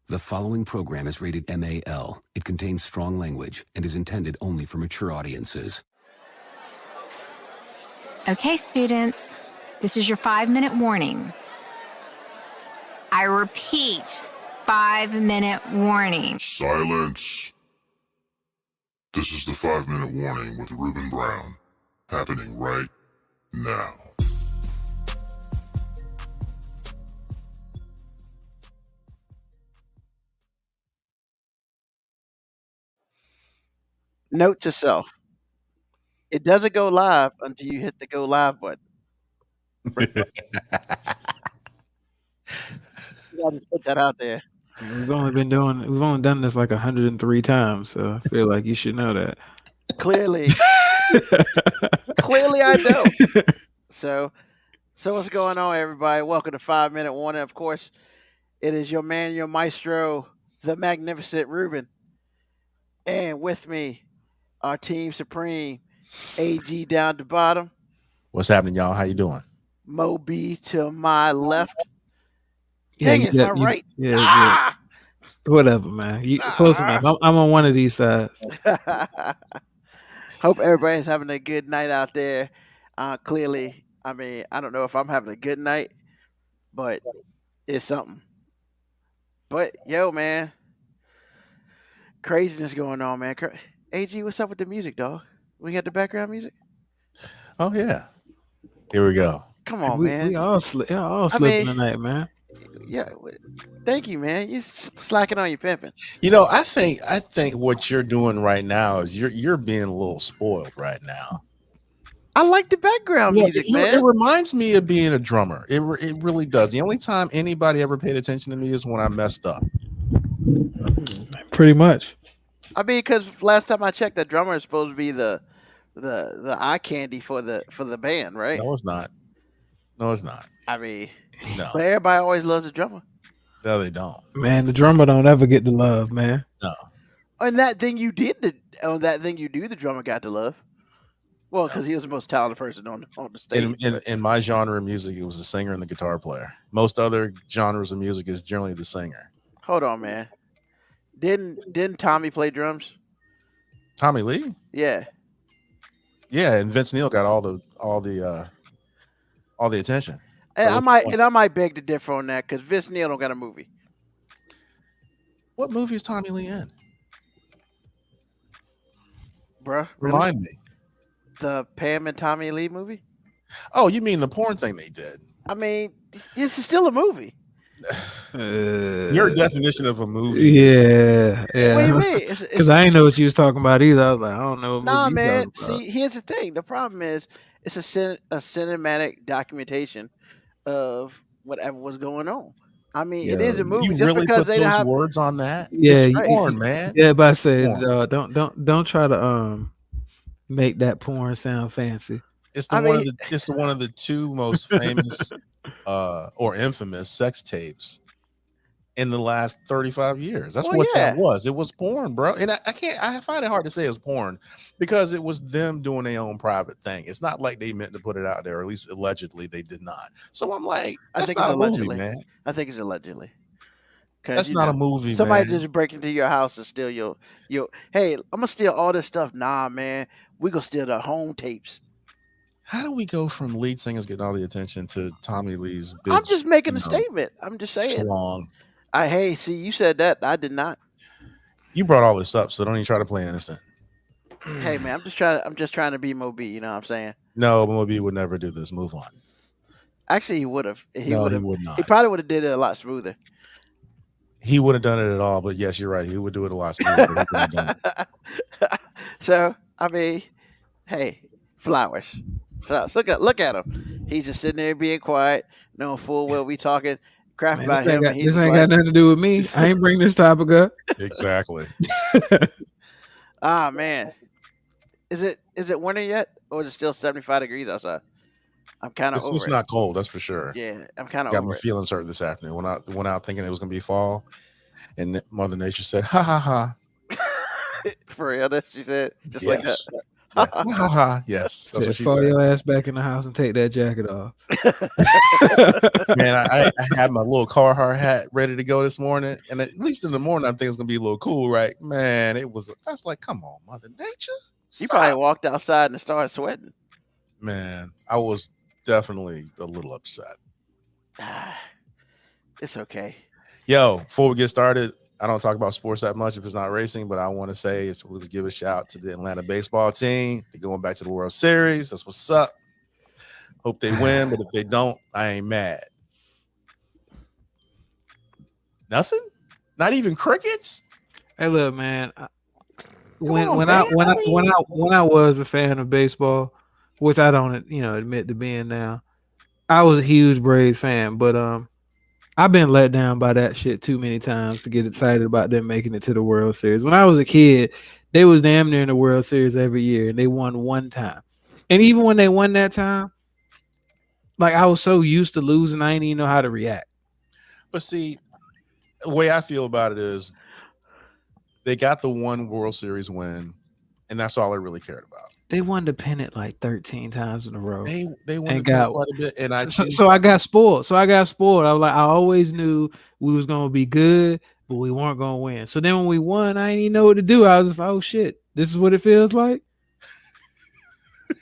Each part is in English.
The following program is rated MAL. It contains strong language and is intended only for mature audiences. Okay, students, this is your 5-minute warning. I repeat, 5-minute warning. Silence. This is the 5-minute warning with Ruben Brown, happening right now. Note to self: it doesn't go live until you hit the go live button. I just put that out there. We've only done this like 103 times, so I feel like you should know that. Clearly I know. So what's going on, everybody? Welcome to 5-minute warning. Of course, it is your man, your maestro, the magnificent Ruben, and with me, our team supreme, AG down the bottom. What's happening, y'all? How you doing? Mo B to my left. Dang, it's my right. Yeah. Whatever, man. Close enough. I'm on one of these sides. Hope everybody's having a good night out there. Clearly, I mean, I don't know if I'm having a good night, but it's something. But yo, man, craziness going on, man. AG, what's up with the music, dog? We got the background music. Oh yeah, here we go. Come on, man. We all slipping tonight, man. Yeah, thank you, man. You slacking on your pimping. You know, I think what you're doing right now is you're being a little spoiled right now. I like the background music, man. It reminds me of being a drummer. It really does. The only time anybody ever paid attention to me is when I messed up. Pretty much. I mean, because last time I checked, the drummer is supposed to be the eye candy for the band, right? No, it's not. I mean, no. But everybody always loves the drummer. No, they don't. Man, the drummer don't ever get the love, man. No. And that thing you do, the drummer got the love. Well, because he was the most talented person on the stage. In my genre of music, it was the singer and the guitar player. Most other genres of music is generally the singer. Hold on, man. Didn't Tommy play drums? Tommy Lee? Yeah. Yeah, and Vince Neil got all the attention. And I might beg to differ on that because Vince Neil don't got a movie. What movie is Tommy Lee in? Bruh, really? Remind me. The Pam and Tommy Lee movie? Oh, you mean the porn thing they did? I mean, this is still a movie. Your definition of a movie. Yeah. Wait. Because I didn't know what you was talking about either. I was like, I don't know what movie you man. talking about. See, here's the thing. The problem is it's a cinematic documentation of whatever was going on. I mean, it is a movie. You just really because put they don't those have words on that. Yeah, it's porn, man. Yeah, but I said don't try to make that porn sound fancy. It's one of the two most famous or infamous sex tapes in the last 35 years. That's that was. It was porn, bro. And I find it hard to say it's porn because it was them doing their own private thing. It's not like they meant to put it out there, or at least allegedly they did not. So I'm like, I think not it's a allegedly, movie, man. I think it's allegedly. That's not a movie, somebody man. just break into your house and steal your hey, I'm gonna steal all this stuff. Nah, man. We gonna steal the home tapes. How do we go from lead singers getting all the attention to Tommy Lee's bitch? I'm just making a statement. I'm just saying. Long. Hey, see, you said that. I did not. You brought all this up, so don't even try to play innocent. Hey, man, I'm just trying to be Moby. You know what I'm saying? No, Moby would never do this. Move on. Actually, he would have. He would not. He probably would have did it a lot smoother. He would have done it at all, but yes, you're right. He would do it a lot smoother. He could have done it. So, I mean, hey, flowers. Look at him. He's just sitting there being quiet, knowing full well we talking crap about him. This ain't got nothing to do with me. I ain't bring this topic up. Exactly. Man, is it winter yet, or is it still 75 degrees outside? I'm kind of over it. It's not cold, that's for sure. Yeah, I'm kind of got over me feeling certain this afternoon. Went out thinking it was gonna be fall, and Mother Nature said, "Ha ha ha." For real, that's what she said, just like that. Yes, that's what she Fall said. your ass back in the house and take that jacket off. Man, I had my little Carhartt hat ready to go this morning, and at least in the morning, I think it's gonna be a little cool, right? Man, I was like, come on, Mother Nature. You probably walked outside and started sweating. Man, I was definitely a little upset. It's okay. Yo, before we get started, I don't talk about sports that much if it's not racing, but I want to say we'll give a shout out to the Atlanta baseball team. They're going back to the World Series. That's what's up. Hope they win, but if they don't, I ain't mad. Nothing? Not even crickets? Hey, look, man. When I was a fan of baseball, which I don't admit to being now, I was a huge Braves fan, but I've been let down by that shit too many times to get excited about them making it to the World Series. When I was a kid, they was damn near in the World Series every year, and they won one time. And even when they won that time, like I was so used to losing, I didn't even know how to react. But see, the way I feel about it is they got the one World Series win, and that's all I really cared about. They won the pennant like 13 times in a row. They won the pennant quite a bit, and so I got spoiled. I was like, I always knew we was gonna be good, but we weren't gonna win. So then when we won, I didn't even know what to do. I was just like, oh shit, this is what it feels like.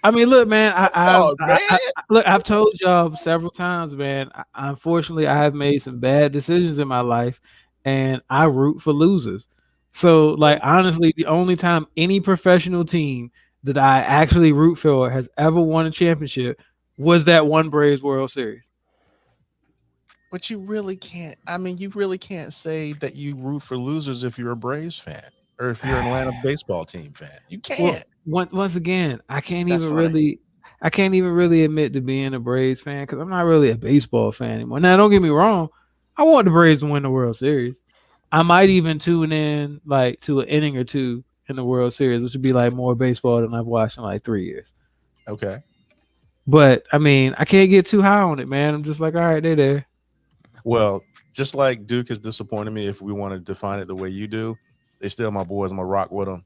I mean, look, man. I've told y'all several times, man. Unfortunately, I have made some bad decisions in my life, and I root for losers. So, like, honestly, the only time any professional team that I actually root for has ever won a championship was that one Braves World Series. But you really can't. I mean, you really can't say that you root for losers if you're a Braves fan or if you're an Atlanta baseball team fan. You can't. Well, once again, I can't even really admit to being a Braves fan because I'm not really a baseball fan anymore. Now, don't get me wrong. I want the Braves to win the World Series. I might even tune in like to an inning or two in the World Series, which would be like more baseball than I've watched in like 3 years. Okay. But I mean, I can't get too high on it, man. I'm just like, all right, they're there. Well, just like Duke has disappointed me, if we want to define it the way you do, they still my boys. I'm gonna rock with them.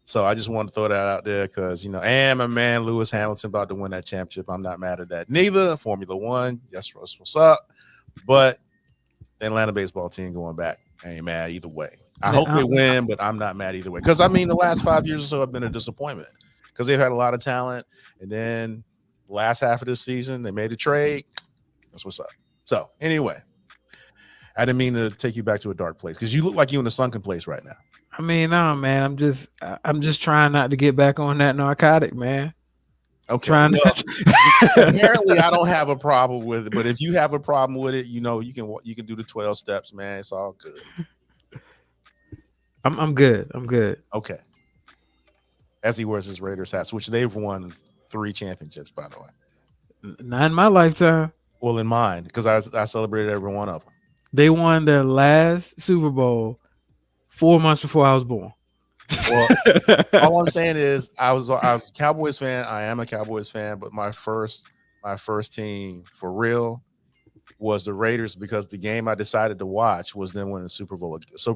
So I just want to throw that out there because and my man Lewis Hamilton about to win that championship. I'm not mad at that. Neither Formula One. Yes, what's up? But the Atlanta baseball team going back, I ain't mad either way. I hope they win, but I'm not mad either way. Because, I mean, the last 5 years or so have been a disappointment because they've had a lot of talent. And then the last half of this season, they made a trade. That's what's up. So, anyway, I didn't mean to take you back to a dark place because you look like you're in a sunken place right now. I mean, no, man. I'm just trying not to get back on that narcotic, man. Okay. Apparently, I don't have a problem with it, but if you have a problem with it, you can do the 12 steps, man. It's all good. I'm good. Okay. As he wears his Raiders hats, which they've won 3 championships, by the way. Not in my lifetime. Well, in mine, because I celebrated every one of them. They won their last Super Bowl 4 months before I was born. Well, all I'm saying is I was a Cowboys fan. I am a Cowboys fan, but my first team for real was the Raiders because the game I decided to watch was them winning the Super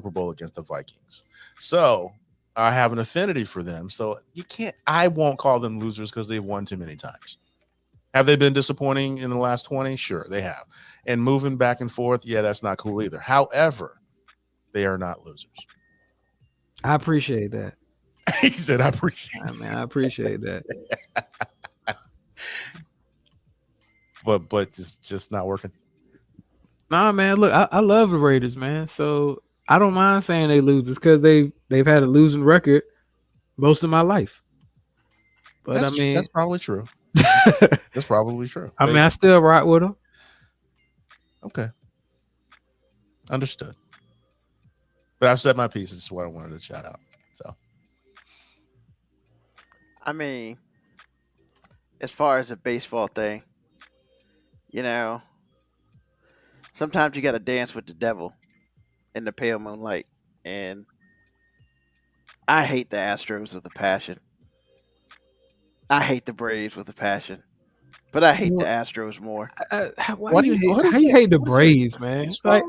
Bowl against the Vikings. So I have an affinity for them. So I won't call them losers because they've won too many times. Have they been disappointing in the last 20? Sure, they have. And moving back and forth, yeah, that's not cool either. However, they are not losers. I appreciate that. He said, I appreciate that. Man, I appreciate that. but it's just not working. Nah, man, look, I love the Raiders, man. So I don't mind saying they losers because they've had a losing record most of my life. But that's probably true. That's probably true. I mean, I still rock with them. Okay. Understood. But I've said my piece. It's what I wanted to shout out. So, I mean, as far as the baseball thing, sometimes you got to dance with the devil in the pale moonlight. And I hate the Astros with a passion. I hate the Braves with a passion. But I hate the Astros more. How do you hate the Braves, man? Like,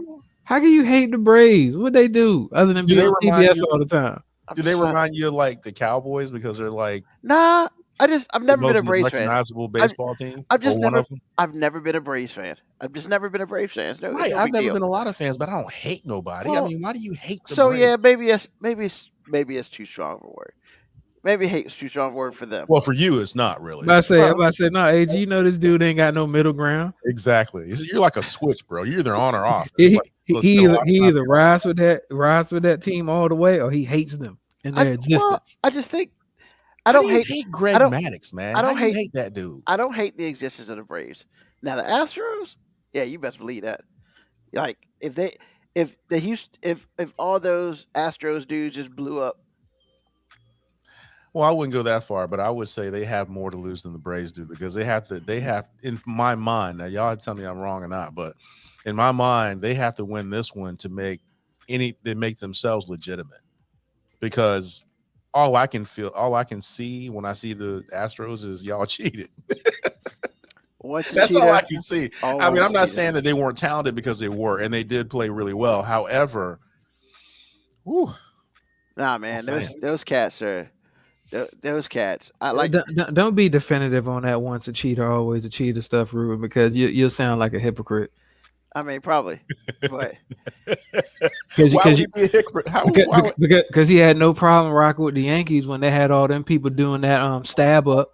how can you hate the Braves? What they do other than be on TBS all the time? Do they remind you of like the Cowboys because they're like Nah, I've never been a most Braves fan. recognizable baseball team? I've just or one never of them? I've never been a Braves fan. I've just never been a Braves fan. It's no, it's Right. no I've big never deal. been a lot of fans, but I don't hate nobody. I Well, mean, why do you hate the So Braves? yeah, maybe it's too strong of a word. Maybe hate's too strong of a word for them. Well, for you, it's not really. I'm about to say, no, AG, you know this dude ain't got no middle ground. Exactly. You're like a switch, bro. You're either on or off. He, Like, he either rides with that team all the way, or he hates them in their existence. I just think I don't hate Greg Maddux, man. I don't hate that dude. I don't hate the existence of the Braves. Now the Astros, yeah, you best believe that. Like if all those Astros dudes just blew up. Well, I wouldn't go that far, but I would say they have more to lose than the Braves do because they have, in my mind, now y'all tell me I'm wrong or not, but in my mind, they have to win this one to make themselves legitimate. Because all I can see when I see the Astros is y'all cheated. That's all I can see. I mean, I'm not saying that they weren't talented because they were, and they did play really well. However, nah, man, those cats are. Those cats, I like. Don't be definitive on that. Once a cheater, always a cheater stuff, Ruben, because you'll sound like a hypocrite. I mean, probably, but because he had no problem rocking with the Yankees when they had all them people doing that stab up.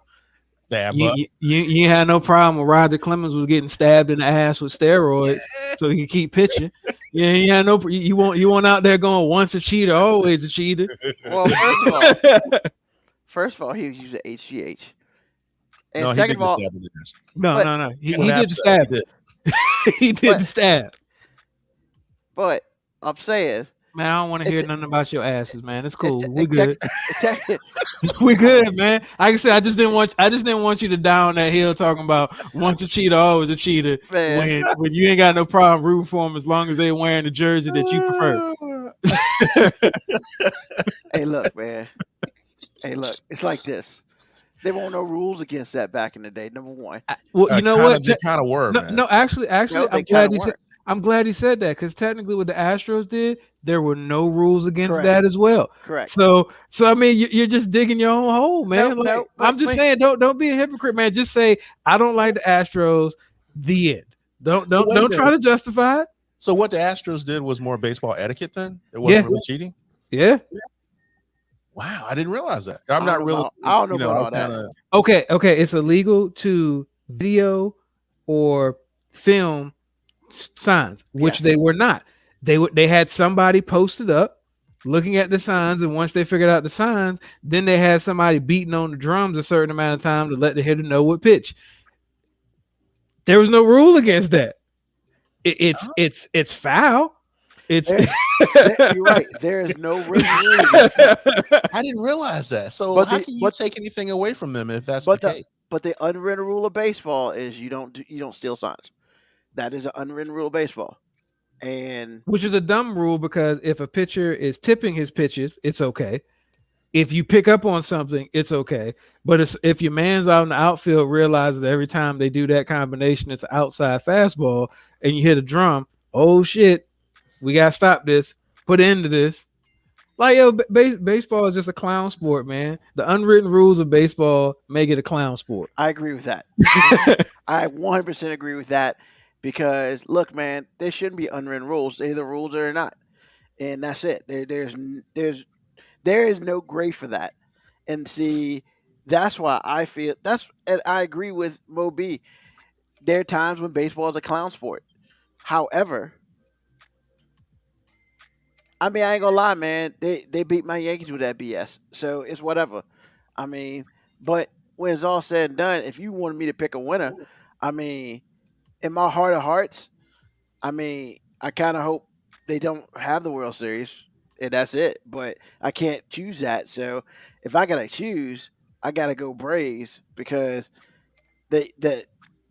You had no problem with Roger Clemens was getting stabbed in the ass with steroids, so he could keep pitching. Yeah, you had no. You want out there going once a cheater, always a cheater. Well, first of all, he was using HGH. And no, second of all, no. He did the stab. He did the stab. But I'm saying, man, I don't want to hear nothing about your asses, man. It's cool. We good. We good, man. Like I said, I just didn't want you to down that hill talking about once a cheater, always a cheater. Man. When you ain't got no problem rooting for them as long as they're wearing the jersey that you prefer. Hey, look, man. Hey, look. It's like this. There weren't no rules against that back in the day. Number one. Well, you know what? They kind of were. No, actually, I'm glad he said that because technically, what the Astros did, there were no rules against that as well. Correct. So I mean, you're just digging your own hole, man. I'm just saying, don't be a hypocrite, man. Just say I don't like the Astros. The end. Don't try to justify it. So what the Astros did was more baseball etiquette then? It wasn't really cheating? Yeah. Wow, I didn't realize that. I don't know about all that. Okay. It's illegal to video or film signs, which they were not. They had somebody posted up looking at the signs, and once they figured out the signs, then they had somebody beating on the drums a certain amount of time to let the hitter know what pitch. There was no rule against that. It's foul. You're right. There is no rule. I didn't realize that. So how can you take anything away from them if that's the case? But the unwritten rule of baseball is you don't steal signs. That is an unwritten rule of baseball, and which is a dumb rule because if a pitcher is tipping his pitches, it's okay. If you pick up on something, it's okay. But if your man's out in the outfield realizes that every time they do that combination, it's an outside fastball, and you hit a drum, oh shit, we gotta stop this. Put an end to this. Like baseball is just a clown sport, man. The unwritten rules of baseball make it a clown sport. I agree with that. I 100% agree with that. Because look, man, there shouldn't be unwritten rules. They're the rules or not, and that's it. There is no gray for that. And see, that's why I feel and I agree with Mo B. There are times when baseball is a clown sport. However, I mean, I ain't gonna lie, man. They beat my Yankees with that BS, so it's whatever. I mean, but when it's all said and done, if you wanted me to pick a winner, I mean. In my heart of hearts, I mean, I kind of hope they don't have the World Series, and that's it. But I can't choose that. So if I gotta choose, I gotta go Braves because the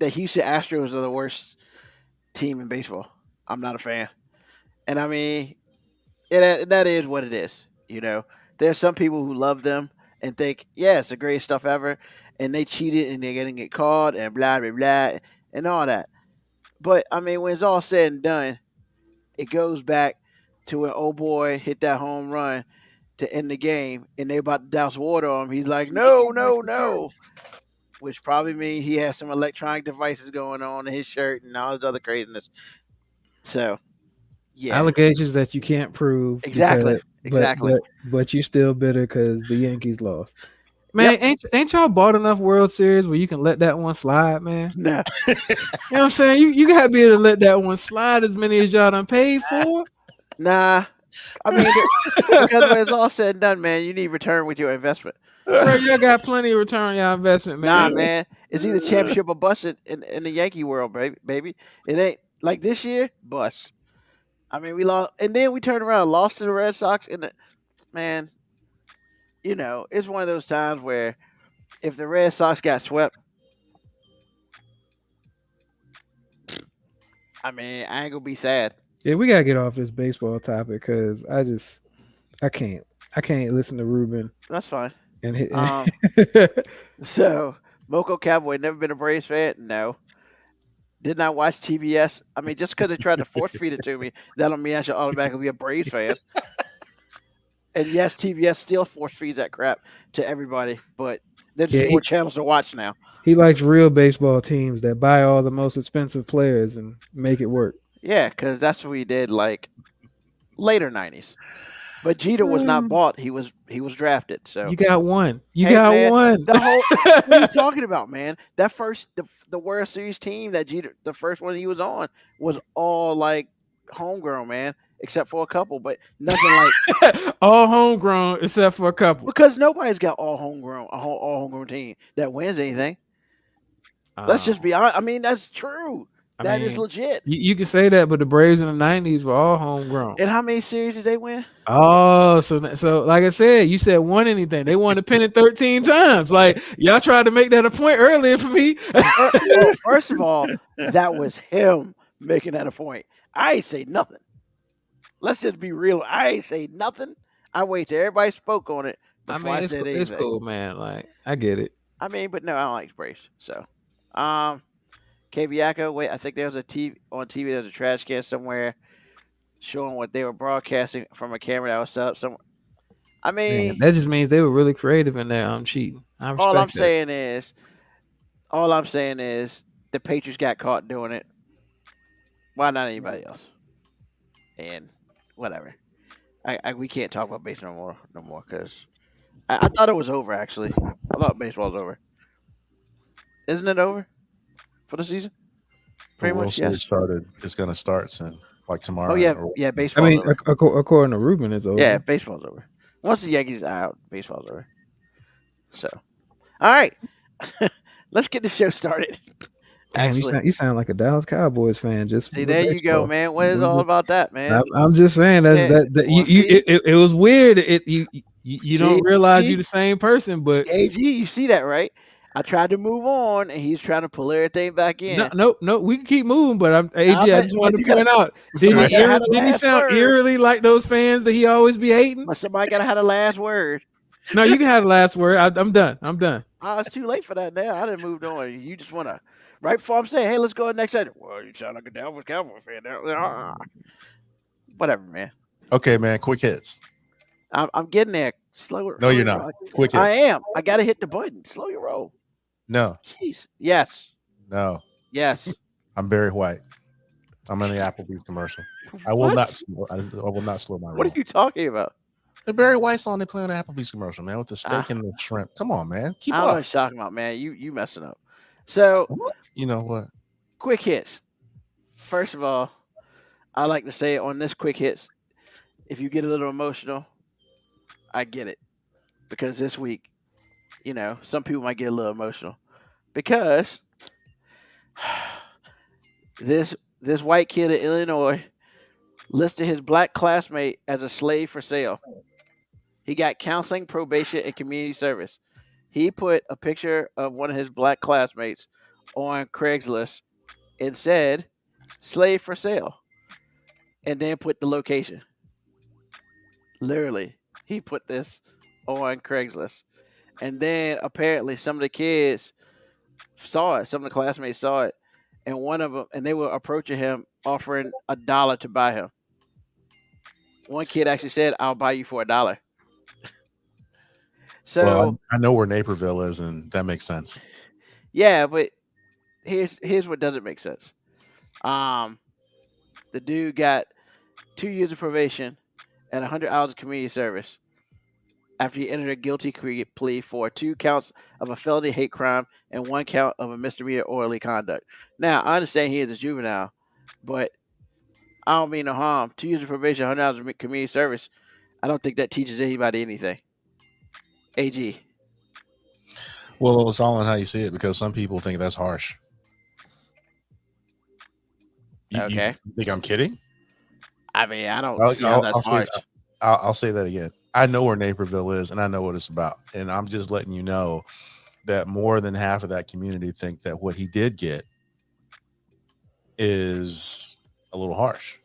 Houston Astros are the worst team in baseball. I'm not a fan, and I mean, that is what it is. You know, there's some people who love them and think, yeah, it's the greatest stuff ever, and they cheated and they're gonna get caught and blah blah blah and all that. But, I mean, when it's all said and done, it goes back to when old boy hit that home run to end the game, and they about to douse water on him. He's like, no, no, no, which probably means he has some electronic devices going on in his shirt and all this other craziness. So, yeah, Allegations that you can't prove. exactly, because- exactly. But you still bitter because the Yankees lost. Man, ain't y'all bought enough World Series where you can let that one slide, man? No, You know what I'm saying? You gotta be able to let that one slide as many as y'all done paid for. nah. I mean, because when it's all said and done, man, you need return with your investment. Bro, y'all got plenty of return on y'all investment, man. Nah, man, it's either championship or bust in the Yankee world, baby. It ain't like this year, bust. I mean, we lost, and then we turned around, and lost to the Red Sox, and man, you know, it's one of those times where if the Red Sox got swept, I mean, I ain't gonna be sad. Yeah, we gotta get off this baseball topic because I can't listen to Ruben That's fine. and hit. So, Moco Cowboy, never been a Braves fan? No. Did not watch TBS. I mean, just because they tried to force feed it to me, that don't mean I should automatically be a Braves fan. And yes, TBS still force feeds that crap to everybody, but there's just more channels to watch now. He likes real baseball teams that buy all the most expensive players and make it work. Yeah, because that's what we did like later 90s. But Jeter was not bought; he was drafted. So You got one. Hey, man, one. the whole what are you talking about, man? That first the World Series team that Jeter, the first one he was on, was all like homegrown, man, except for a couple, but nothing like All homegrown except for a couple. because nobody's got all homegrown team that wins anything. Let's just be honest. I mean, that's true. That is legit. You can say that, but the Braves in the 90s were all homegrown. And how many series did they win? Oh, so like I said, you said won anything. They won the pennant 13 times. Like y'all tried to make that a point earlier for me. Well, first of all, that was him making that a point. I ain't say nothing. Let's just be real. I ain't say nothing. I wait till everybody spoke on it before I said anything. It's cool, man. Like I get it. I mean, but no, I don't like Braves. So, KBIACO, wait, I think there was on TV. There was a trash can somewhere showing what they were broadcasting from a camera that was set up somewhere. I mean, Man, that just means they were really creative in their cheating. all I'm saying is the Patriots got caught doing it. Why not anybody else? And whatever. We can't talk about baseball no more because I thought it was over. Actually, I thought baseball was over. Isn't it over for the season? Pretty World much, Series yes. started. It's gonna start soon, like tomorrow. Oh yeah, or- yeah. I Baseball. mean, over. according to Ruben, it's over. Yeah, baseball's over. Once the Yankees are out, baseball's over. So, all right, let's get the show started. Damn, Actually, you sound like a Dallas Cowboys fan. Just see, there you go, man. What is all about that, man? I'm just saying that Well, see? it was weird. You don't See? realize you're the same person, but AG, you see that, right? I tried to move on, and he's trying to pull everything back in. no, we can keep moving. But AG, I just wanted to point out, somebody gotta have the did he last sound word. eerily like those fans that he always be hating? But somebody gotta have the last word. No, you can have the last word. I'm done. Oh, it's too late for that now. I didn't move on. You just want to, right before I'm saying, hey, let's go to the next segment. Well, you sound like a Dallas Cowboy fan now. Whatever, man. Okay, man. Quick hits. I'm getting there. Slower. No, you're not. Quick hits. I am. I got to hit the button. Slow your roll. No, Jeez. Yes. no. Yes. I'm Barry White. I'm in the Applebee's commercial. I will What? not. I will not slow my roll. What are you talking about? The Barry White song they play on the Applebee's commercial, man, with the steak and the shrimp. Come on, man. Keep I don't know what up. you're talking about, man. You messing up. So, You know what? quick hits. First of all, I like to say on this quick hits, if you get a little emotional, I get it. Because this week, you know, some people might get a little emotional. Because this white kid in Illinois listed his black classmate as a slave for sale. He got counseling, probation, and community service. He put a picture of one of his black classmates on Craigslist and said, slave for sale. And then put the location. Literally, he put this on Craigslist. And then apparently some of the kids saw it. Some of the classmates saw it. And one of them, and they were approaching him, offering $1 to buy him. One kid actually said, I'll buy you for $1. So I know where Naperville is, and that makes sense. yeah, but here's what doesn't make sense. The dude got 2 years of probation and 100 hours of community service after he entered a guilty plea for 2 counts of a felony hate crime and 1 count of a misdemeanor orderly conduct. Now, I understand he is a juvenile, but I don't mean no harm. 2 years of probation, 100 hours of community service. I don't think that teaches anybody anything. AG. Well, it's all in how you see it, because some people think that's harsh. Okay. You think I'm kidding? I mean, I don't see how that's harsh. I'll say that again. I know where Naperville is, and I know what it's about. And I'm just letting you know that more than half of that community think that what he did get is a little harsh.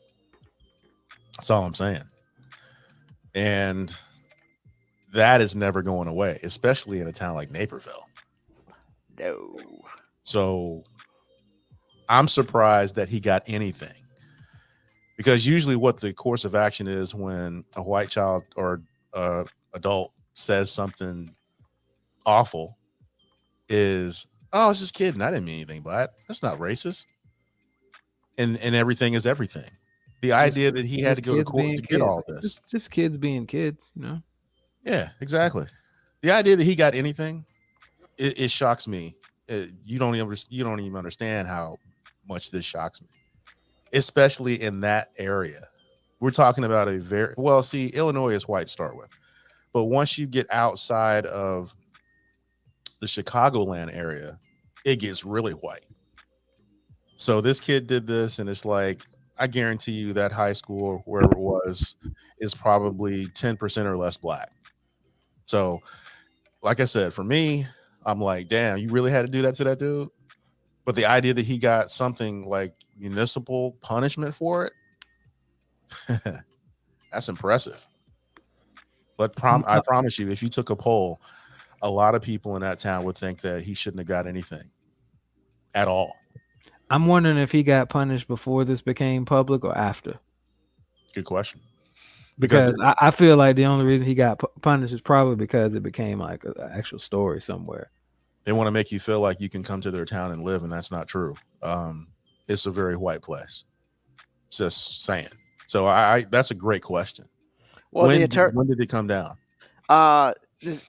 That's all I'm saying. And that is never going away, especially in a town like Naperville. No. So I'm surprised that he got anything, because usually what the course of action is when a white child or adult says something awful is, oh, I was just kidding. I didn't mean anything by it. That's not racist. And everything is everything. The idea that he had to go to court to get all this. Just kids being kids, you know? Yeah, exactly. The idea that he got anything, it shocks me. You don't even understand how much this shocks me, especially in that area. We're talking about Illinois is white to start with, but once you get outside of the Chicagoland area, it gets really white. So this kid did this, and it's like, I guarantee you that high school or wherever it was is probably 10% or less black. So, like I said, for me, I'm like, damn, you really had to do that to that dude? But the idea that he got something like municipal punishment for it, that's impressive. But I promise you, if you took a poll, a lot of people in that town would think that he shouldn't have got anything at all. I'm wondering if he got punished before this became public or after. Good question. Because I feel like the only reason he got punished is probably because it became like an actual story somewhere. They want to make you feel like you can come to their town and live, and that's not true. It's a very white place. Just saying. So that's a great question. Well, when did it come down?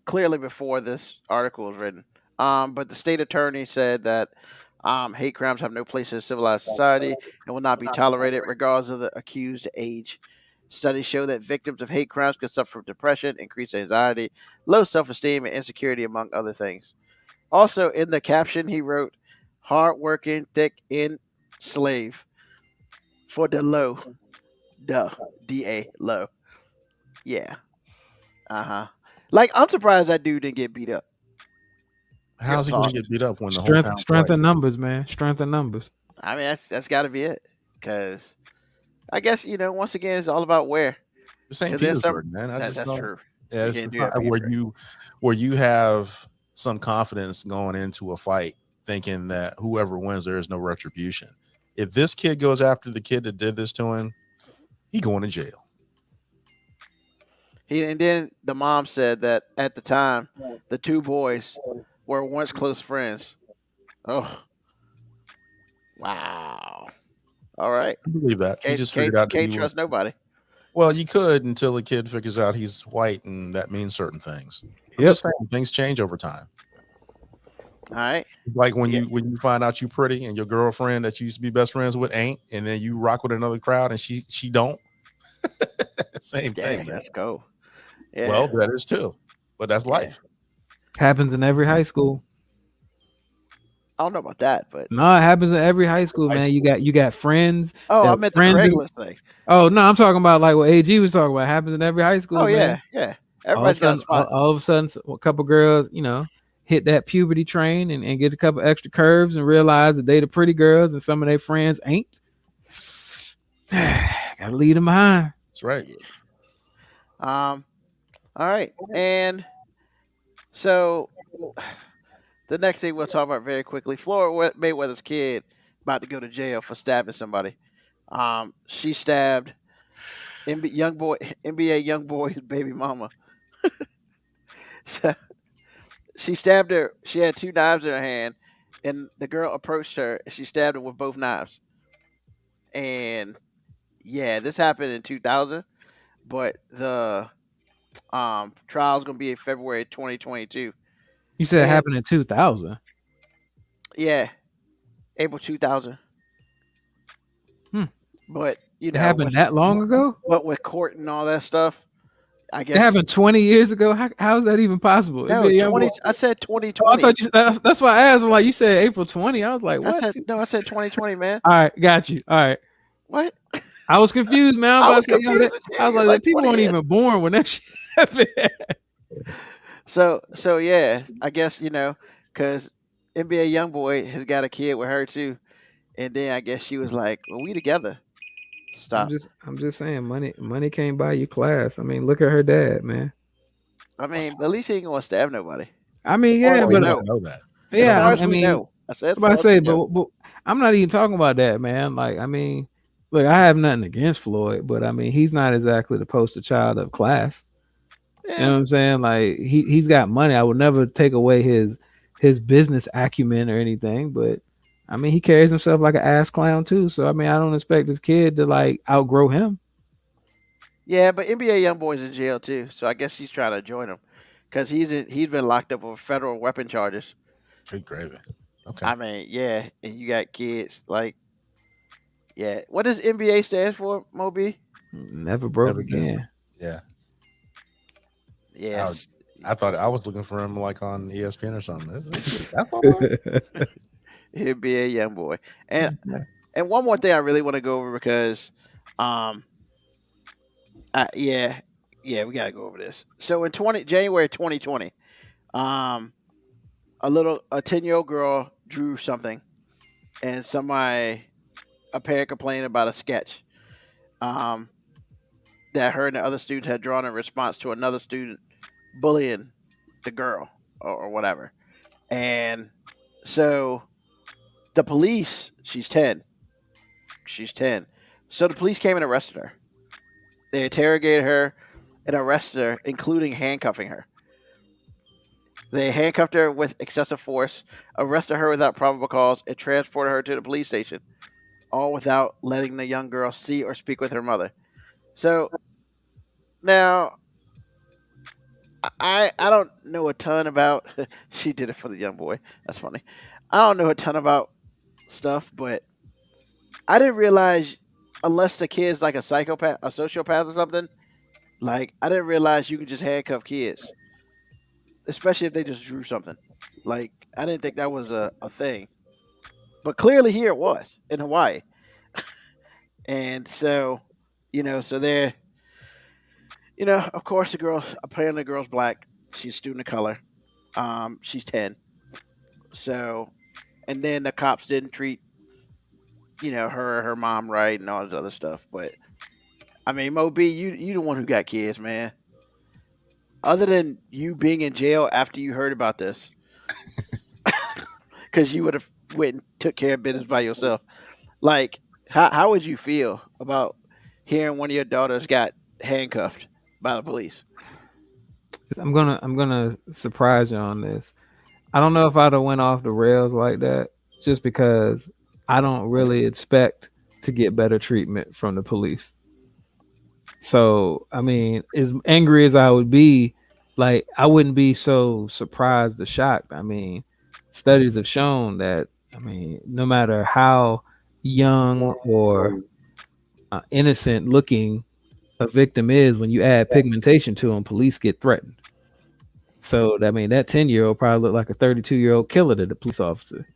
Clearly before this article was written. But the state attorney said that hate crimes have no place in a civilized society and will not be tolerated regardless of the accused age. Studies show that victims of hate crimes can suffer from depression, increased anxiety, low self-esteem, and insecurity, among other things. Also, in the caption, he wrote, hard-working, thick, in slave for the low. D-A, low. Yeah. Uh-huh. Like, I'm surprised that dude didn't get beat up. How's he going to get beat up when the whole town strength in numbers, man. Strength in numbers. I mean, that's got to be it. Because I guess, once again, it's all about where. The St. Petersburg, man. That's true. Yeah, it's where you have some confidence going into a fight, thinking that whoever wins, there is no retribution. If this kid goes after the kid that did this to him, he going to jail. And then the mom said that at the time, the two boys were once close friends. Oh, wow! All right, I believe that. He just figured out can't trust nobody. Well, you could until the kid figures out he's white, and that means certain things. Yep. Things change over time. All right. Like when you find out you pretty and your girlfriend that you used to be best friends with ain't, and then you rock with another crowd and she don't. Same thing. Man. Let's go. Yeah. Well, that is too, but that's life. Happens in every high school. I don't know about that, but no, it happens in every high school, man. You got friends. Oh, I meant the Craigslist thing. Oh no, I'm talking about like what AG was talking about. It happens in every high school. Oh man. Yeah. Everybody's got a spot. All of a sudden, a couple girls, hit that puberty train and get a couple extra curves and realize that they the pretty girls and some of their friends ain't. Gotta leave them behind. That's right. All right, and so the next thing we'll talk about very quickly: Floyd Mayweather's kid about to go to jail for stabbing somebody. She stabbed NBA young boy's baby mama. So she stabbed her. She had 2 knives in her hand, and the girl approached her, and she stabbed her with both knives. And yeah, this happened in 2000, but the trial is gonna be in February 2022. You said it And happened in 2000. yeah, April 2000. Hmm. But you It know, happened that long ago? but with court and all that stuff, I It guess happened 20 years ago. How is that even possible? no NBA 20. Youngboy- I said Oh, I 2020. thought that's why I asked him. Like you said, April 20. I was like, I what? said no. I said 2020, man. All right, got you. All right, What? I was confused, man. I I was was about to say, yo, confused that, with you. I was You're like, like people 20 weren't years. even born when that shit happened. So yeah, I guess because NBA YoungBoy has got a kid with her too, and then I guess she was like, "Well, we together." Stop. I'm just saying, money can't buy you class. I mean, look at her dad, man. I mean, at least he ain't gonna stab nobody. I mean, far as yeah, we but know. know that. As yeah, far as I we mean, know, I said. I'm about to say, but I'm not even talking about that, man. Like, I mean, look, I have nothing against Floyd, but I mean, he's not exactly the poster child of class. You know what I'm saying? Like, he's got money. I would never take away his business acumen or anything, but I mean, he carries himself like an ass clown too. So I mean, I don't expect this kid to like outgrow him. Yeah, but NBA YoungBoy's in jail too, so I guess she's trying to join him because he's been locked up with federal weapon charges. Good gravy. Okay. I mean, yeah, and you got kids like, yeah. What does NBA stand for, Moby? Never broke Never again. again. Yeah. Yes. I thought I was looking for him like on ESPN or something. That's all. NBA YoungBoy. And one more thing I really want to go over because yeah, we gotta go over this. So in January 2020, a 10-year-old girl drew something, and a parent complained about a sketch that her and the other students had drawn in response to another student bullying the girl or whatever. And so the police, she's 10. So the police came and arrested her. They interrogated her and arrested her, including handcuffing her. They handcuffed her with excessive force, arrested her without probable cause, and transported her to the police station, all without letting the young girl see or speak with her mother. So now, I don't know a ton about. She did it for the young boy. That's funny. I don't know a ton about stuff, but I didn't realize unless the kid's like a psychopath, a sociopath or something. Like I didn't realize you could just handcuff kids, especially if they just drew something. Like I didn't think that was a thing, but clearly here it was in Hawaii. And so, so they're, of course apparently the girl's black. She's a student of color. She's 10. So, and then the cops didn't treat, her mom right and all this other stuff. But I mean, Mo B, you the one who got kids, man. Other than you being in jail after you heard about this, because you would have went and took care of business by yourself. Like, how would you feel about hearing one of your daughters got handcuffed by the police? I'm gonna surprise you on this. I don't know if I'd have went off the rails like that, just because I don't really expect to get better treatment from the police. So, I mean, as angry as I would be, like, I wouldn't be so surprised or shocked. I mean, studies have shown that, I mean, no matter how young or innocent looking a victim is, when you add pigmentation to them, police get threatened. So, I mean, that 10-year-old probably looked like a 32-year-old killer to the police officer.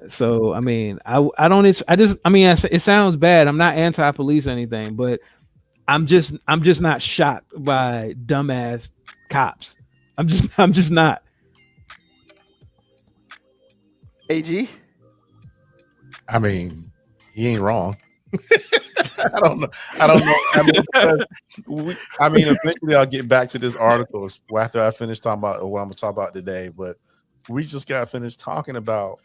So, I mean, it sounds bad. I'm not anti-police or anything, but I'm just not shocked by dumbass cops. I'm just not. AG? I mean, he ain't wrong. I don't know. I mean, eventually I'll get back to this article after I finish talking about what I'm gonna talk about today. But we just got finished talking about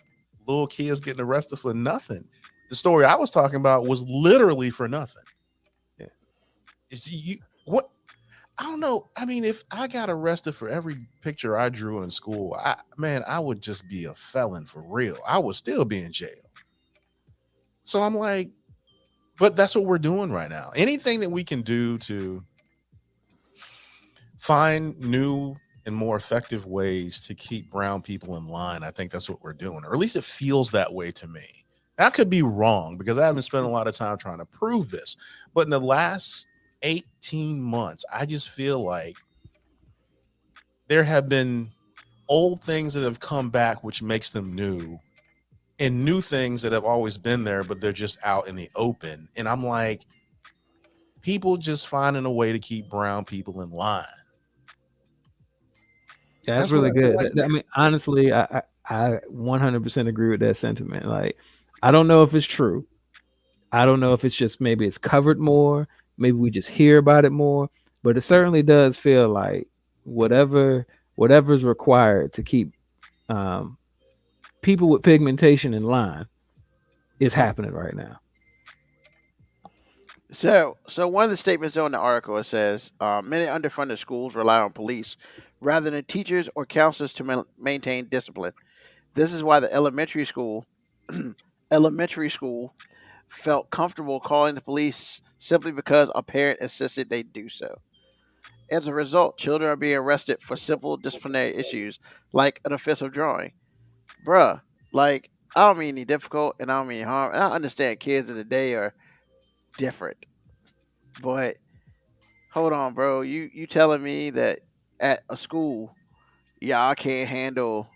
little kids getting arrested for nothing. The story I was talking about was literally for nothing. Yeah. I don't know. I mean, if I got arrested for every picture I drew in school, I would just be a felon for real. I would still be in jail. So I'm like, but that's what we're doing right now. Anything that we can do to find new and more effective ways to keep brown people in line, I think that's what we're doing, or at least it feels that way to me. I could be wrong because I haven't spent a lot of time trying to prove this, but in the last 18 months, I just feel like there have been old things that have come back, which makes them new, and new things that have always been there, but they're just out in the open. And I'm like, people just finding a way to keep brown people in line. Yeah, that's really good. I mean, honestly, I 100% agree with that sentiment. Like, I don't know if it's true. I don't know if it's just maybe it's covered more. Maybe we just hear about it more. But it certainly does feel like whatever's required to keep people with pigmentation in line is happening right now. So one of the statements on the article, it says many underfunded schools rely on police rather than teachers or counselors to maintain discipline. This is why the elementary school felt comfortable calling the police simply because a parent insisted they do so. As a result, children are being arrested for simple disciplinary issues like an offensive drawing. Bruh, like, I don't mean any difficult and I don't mean harm. And I understand kids of the day are different. But hold on, bro. You telling me that at a school, y'all can't handle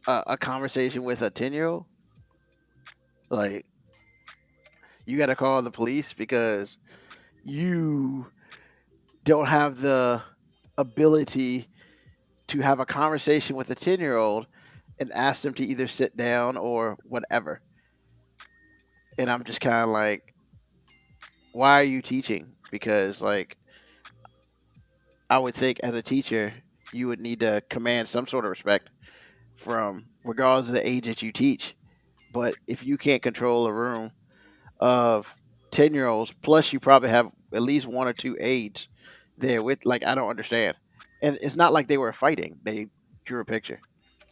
a conversation with a 10-year-old? Like, you got to call the police because you don't have the ability to have a conversation with a 10-year-old and ask them to either sit down or whatever. And I'm just kind of like, why are you teaching? Because, like, I would think as a teacher, you would need to command some sort of respect from regardless of the age that you teach. But if you can't control a room of 10-year-olds, plus you probably have at least one or two aides there with, like, I don't understand. And it's not like they were fighting. They drew a picture.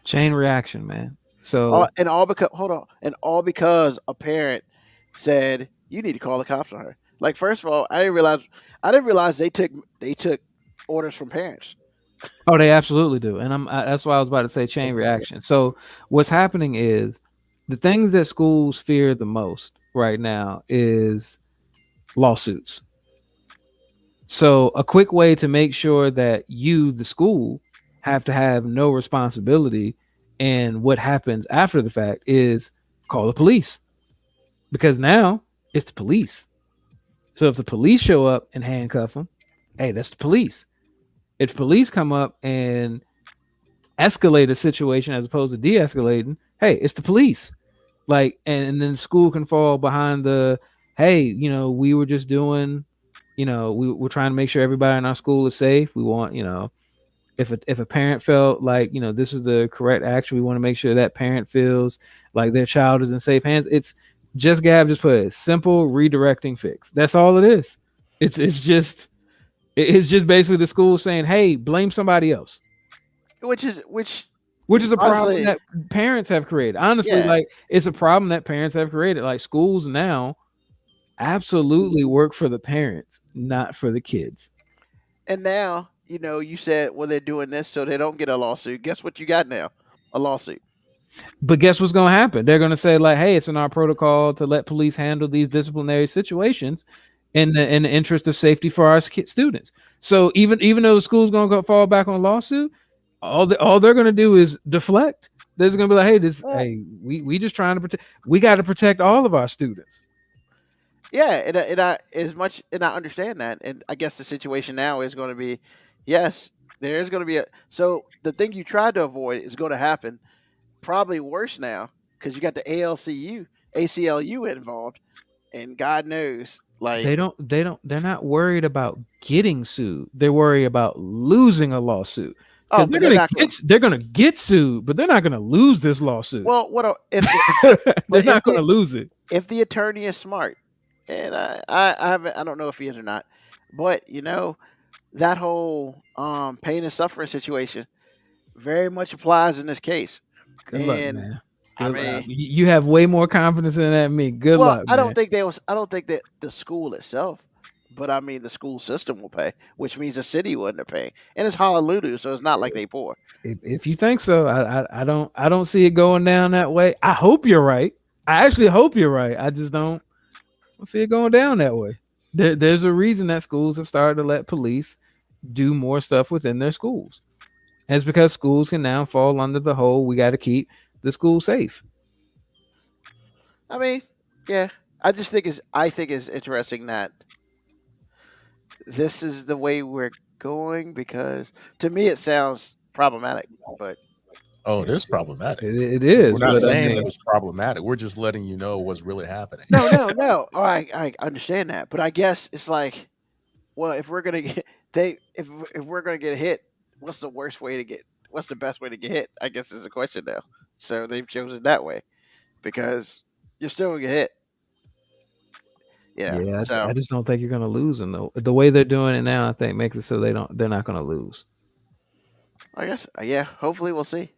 Chain reaction, man. So all because a parent said you need to call the cops on her. Like, first of all, I didn't realize they took orders from parents. Oh, they absolutely do. And that's why I was about to say chain reaction. So what's happening is the things that schools fear the most right now is lawsuits. So a quick way to make sure that you, the school, have to have no responsibility in what happens after the fact is call the police. Because now it's the police. So if the police show up and handcuff them, hey, that's the police. If police come up and escalate a situation as opposed to de-escalating, hey, it's the police. Like, and then school can fall behind the, hey, we were just doing, we're trying to make sure everybody in our school is safe. We want, if a parent felt like, this is the correct action, we want to make sure that parent feels like their child is in safe hands. It's just Gab just put it, simple redirecting fix. That's all it is. It's just basically the school saying, hey, blame somebody else. Which is a problem that parents have created. Honestly, like, it's a problem that parents have created. Like, schools now absolutely work for the parents, not for the kids. And now, you said, well, they're doing this so they don't get a lawsuit. Guess what you got now? A lawsuit. But guess what's going to happen? They're going to say, like, hey, it's in our protocol to let police handle these disciplinary situations in the interest of safety for our students. So even though the school's going to fall back on a lawsuit, all they're going to do is deflect. They're going to be like, hey, we just trying to protect. We got to protect all of our students. Yeah, and I understand that, and I guess the situation now is going to be, yes, there is going to be so the thing you tried to avoid is going to happen. Probably worse now because you got the ACLU involved, and God knows, like, they're not worried about getting sued. They're worried about losing a lawsuit. Oh, they're gonna get sued, but they're not gonna lose this lawsuit. Well, they're not gonna lose it if the attorney is smart. And I don't know if he is or not. But that whole pain and suffering situation very much applies in this case. Good luck, And man. I Good mean, luck. You have way more confidence in that than me. Good luck, I don't man. think I don't think that the school itself, but I mean the school system will pay, which means the city wouldn't pay. And it's Honolulu, so it's not like they poor. If you think so, I don't see it going down that way. I hope you're right. I actually hope you're right. I just don't see it going down that way. There's a reason that schools have started to let police do more stuff within their schools. And it's because schools can now fall under the whole we got to keep the school safe. I mean, yeah. I think it's interesting that this is the way we're going, because to me it sounds problematic, but Oh, it is problematic. It is. We're not but I saying mean, that it's problematic. We're just letting you know what's really happening. no. Oh, I understand that, but I guess it's like, well, if we're gonna get if we're gonna get hit, what's the best way to get hit? I guess is the question now. So they've chosen that way because you're still gonna get hit. Yeah. So I just don't think you're gonna lose. And the way they're doing it now, I think makes it so they're not gonna lose. I guess yeah. Hopefully we'll see.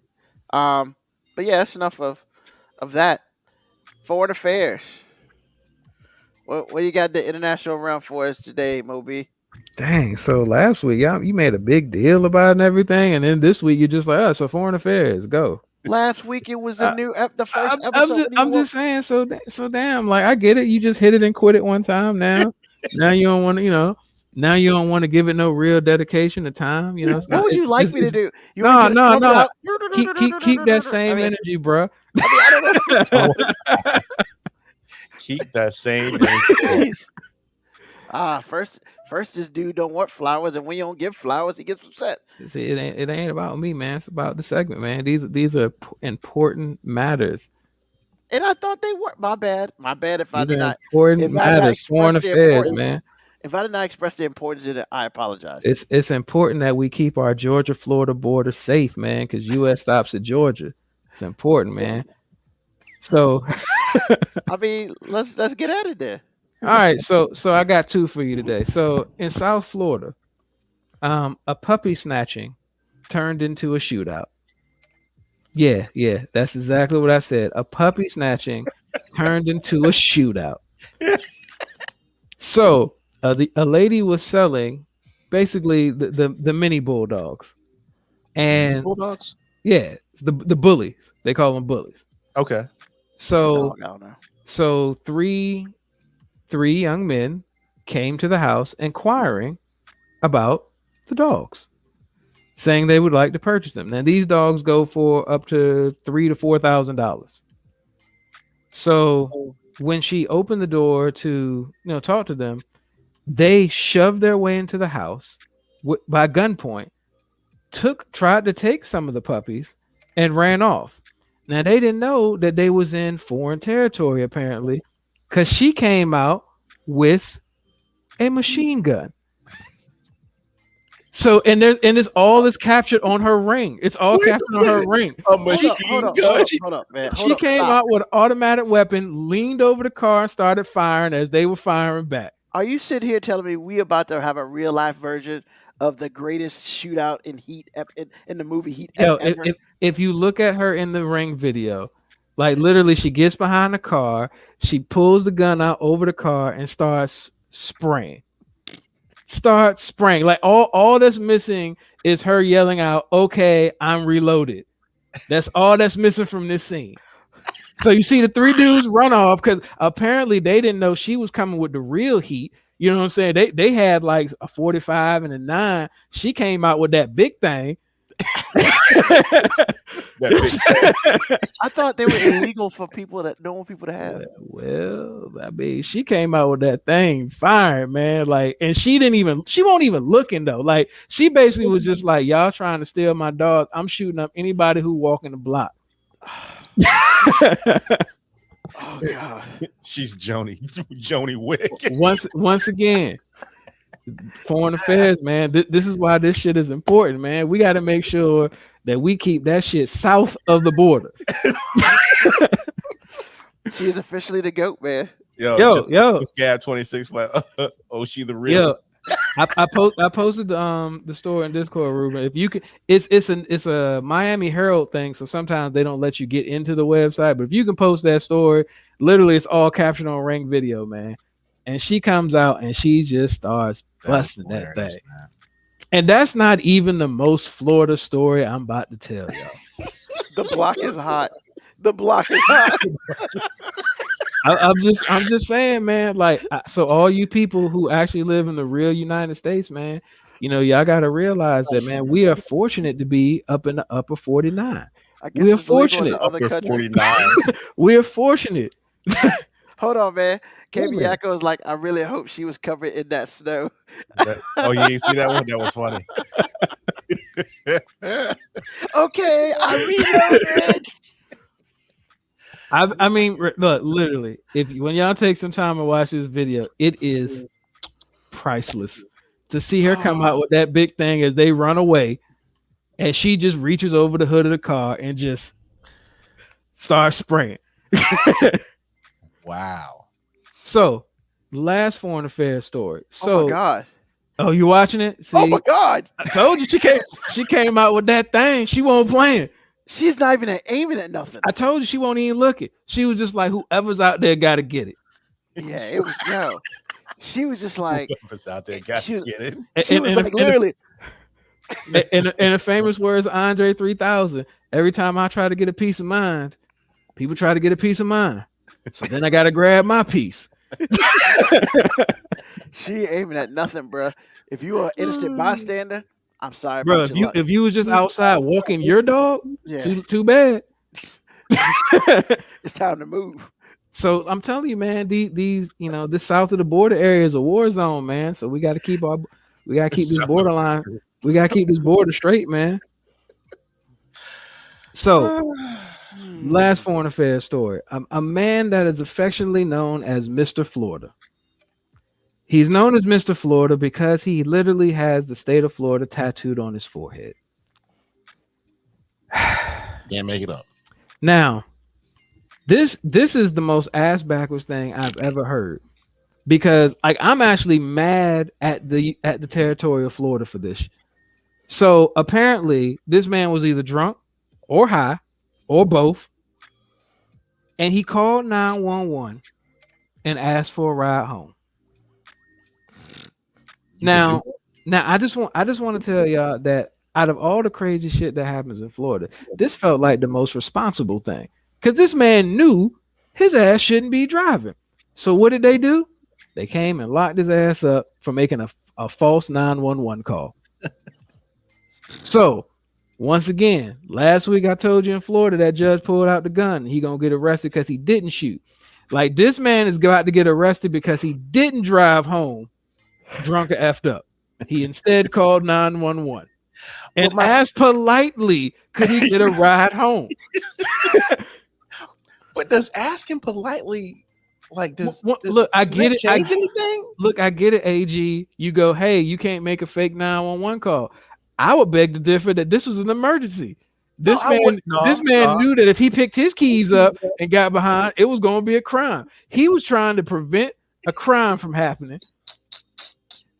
But yeah, that's enough of that. Foreign affairs. What you got the international round for us today, Moby? Dang. So last week, you made a big deal about it and everything, and then this week you're just like, oh, so foreign affairs, go. Last week it was the first episode. I'm just saying. So damn. Like I get it. You just hit it and quit it one time. Now you don't want to. Now you don't want to give it no real dedication of time. What would you like me to do? No. Keep that same energy, bro. I don't know. Keep that same energy. First this dude don't want flowers, and when you don't give flowers, he gets upset. See, it ain't about me, man. It's about the segment, man. These are important matters. And I thought they were. My bad if I These did are not. important matters. Foreign affairs, man. If I did not express the importance of it, I apologize. It's important that we keep our Georgia-Florida border safe, man, because U.S. stops at Georgia. It's important, man. So, I mean, let's get at it there. All right, so I got two for you today. So in South Florida, a puppy snatching turned into a shootout. Yeah, that's exactly what I said. A puppy snatching turned into a shootout. So a lady was selling basically the mini bulldogs, and Bulldogs? Yeah, the bullies. They call them bullies. Okay. So no. So three young men came to the house inquiring about the dogs, saying they would like to purchase them. Now these dogs go for up to $3,000 to $4,000. So when she opened the door to talk to them, they shoved their way into the house by gunpoint, tried to take some of the puppies, and ran off. Now they didn't know that they was in foreign territory apparently, because she came out with a machine gun. So and it's all is captured on her ring. It's all captured on her ring. A machine gun. Hold up, man. She came out with an automatic weapon, leaned over the car, and started firing as they were firing back. Are you sitting here telling me we about to have a real life version of the greatest shootout in Heat in the movie Heat ever? If you look at her in the ring video, like literally she gets behind the car, she pulls the gun out over the car and starts spraying. Like all that's missing is her yelling out, "Okay, I'm reloaded." That's all that's missing from this scene. So you see the three dudes run off because apparently they didn't know she was coming with the real heat. You know what I'm saying? They had like a 45 and a 9. She came out with that big thing. I thought they were illegal for normal people to have. Well, I mean, she came out with that thing firing, man. Like, and she won't even looking though. Like, she basically was just like, y'all trying to steal my dog. I'm shooting up anybody who walking the block. Oh God, she's Joni Wick. Once again, foreign affairs, man. This is why this shit is important, man. We got to make sure that we keep that shit south of the border. She is officially the GOAT, man. Yo. Scab 26 like, oh, she the realest. I posted the story in Discord, Ruben. If you can, it's a Miami Herald thing, so sometimes they don't let you get into the website. But if you can post that story, literally it's all captioned on Ring Video, man. And she comes out and she just starts busting that thing. Man. And that's not even the most Florida story I'm about to tell y'all. The block is hot. The block is hot. I'm just saying, man. Like, so all you people who actually live in the real United States, man, you know, y'all got to realize that, man, we are fortunate to be up in the upper 49. We are fortunate. Upper 49. We are fortunate. Hold on, man. KB Yakko is like, I really hope she was covered in that snow. Oh, you ain't see that one? That was funny. Okay, I reloaded. I mean, look, literally, when y'all take some time and watch this video, it is priceless to see her come out with that big thing as they run away, and she just reaches over the hood of the car and just starts spraying. Wow. So, last foreign affairs story. So, oh my God. Oh, you watching it? See, oh my God. I told you she came out with that thing. She won't playing. She's not even aiming at nothing. I told you she won't even look it. She was just like, whoever's out there got to get it. Yeah, it was no. She was just like, whoever's out there got to get it. She was like, literally. In the famous words of Andre 3000, every time I try to get a piece of mind, people try to get a piece of mine. So then I got to grab my piece. She aiming at nothing, bro. If you are an innocent bystander, I'm sorry, bro. If you was just outside walking your dog, too bad. It's time to move. So I'm telling you, man, these this south of the border area is a war zone, man. So we got to keep this borderline. We got to keep this border straight, man. So. Last foreign affairs story. A man that is affectionately known as Mr. Florida. He's known as Mr. Florida because he literally has the state of Florida tattooed on his forehead. Can't make it up. Now, this is the most ass backwards thing I've ever heard. Because I'm actually mad at the territory of Florida for this. So apparently this man was either drunk or high or both. And he called 911 and asked for a ride home. Now I just want to tell y'all that out of all the crazy shit that happens in Florida, this felt like the most responsible thing. Because this man knew his ass shouldn't be driving. So what did they do? They came and locked his ass up for making a false 911 call. So once again, last week I told you in Florida that judge pulled out the gun. He gonna get arrested because he didn't shoot. Like, this man is about to get arrested because he didn't drive home drunk or effed up. He instead called 911 and asked politely, could he get a ride home? But does asking politely, like, look, I get it. Change anything? Look, I get it, AG. You go, hey, you can't make a fake 911 call. I would beg to differ that this was an emergency. This man knew that if he picked his keys up and got behind, it was going to be a crime. He was trying to prevent a crime from happening.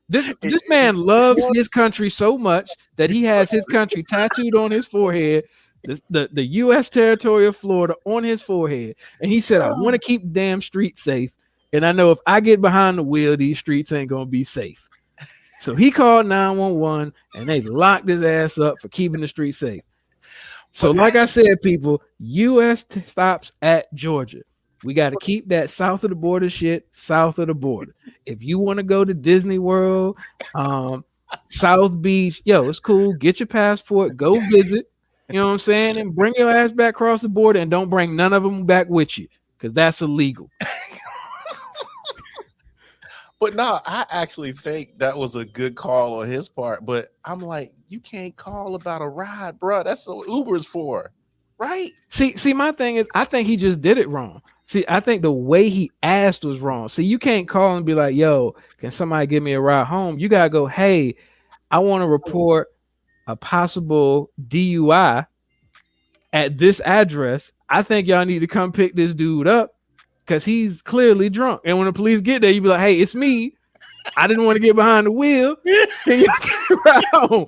This man loves his country so much that he has his country tattooed on his forehead, the U.S. territory of Florida on his forehead. And he said, I want to keep the damn streets safe. And I know if I get behind the wheel, these streets ain't going to be safe. So he called 911 and they locked his ass up for keeping the street safe. So like I said, people, U.S. stops at Georgia. We got to keep that south of the border shit south of the border. If you want to go to Disney World, South Beach, it's cool. Get your passport, go visit. You know what I'm saying? And bring your ass back across the border and don't bring none of them back with you because that's illegal. But no, I actually think that was a good call on his part. But I'm like, you can't call about a ride, bro. That's what Uber's for, right? See, my thing is, I think he just did it wrong. See, I think the way he asked was wrong. See, you can't call and be like, yo, can somebody give me a ride home? You got to go, hey, I want to report a possible DUI at this address. I think y'all need to come pick this dude up because he's clearly drunk. And when the police get there, you be like, hey, it's me. I didn't want to get behind the wheel. Can you ride home?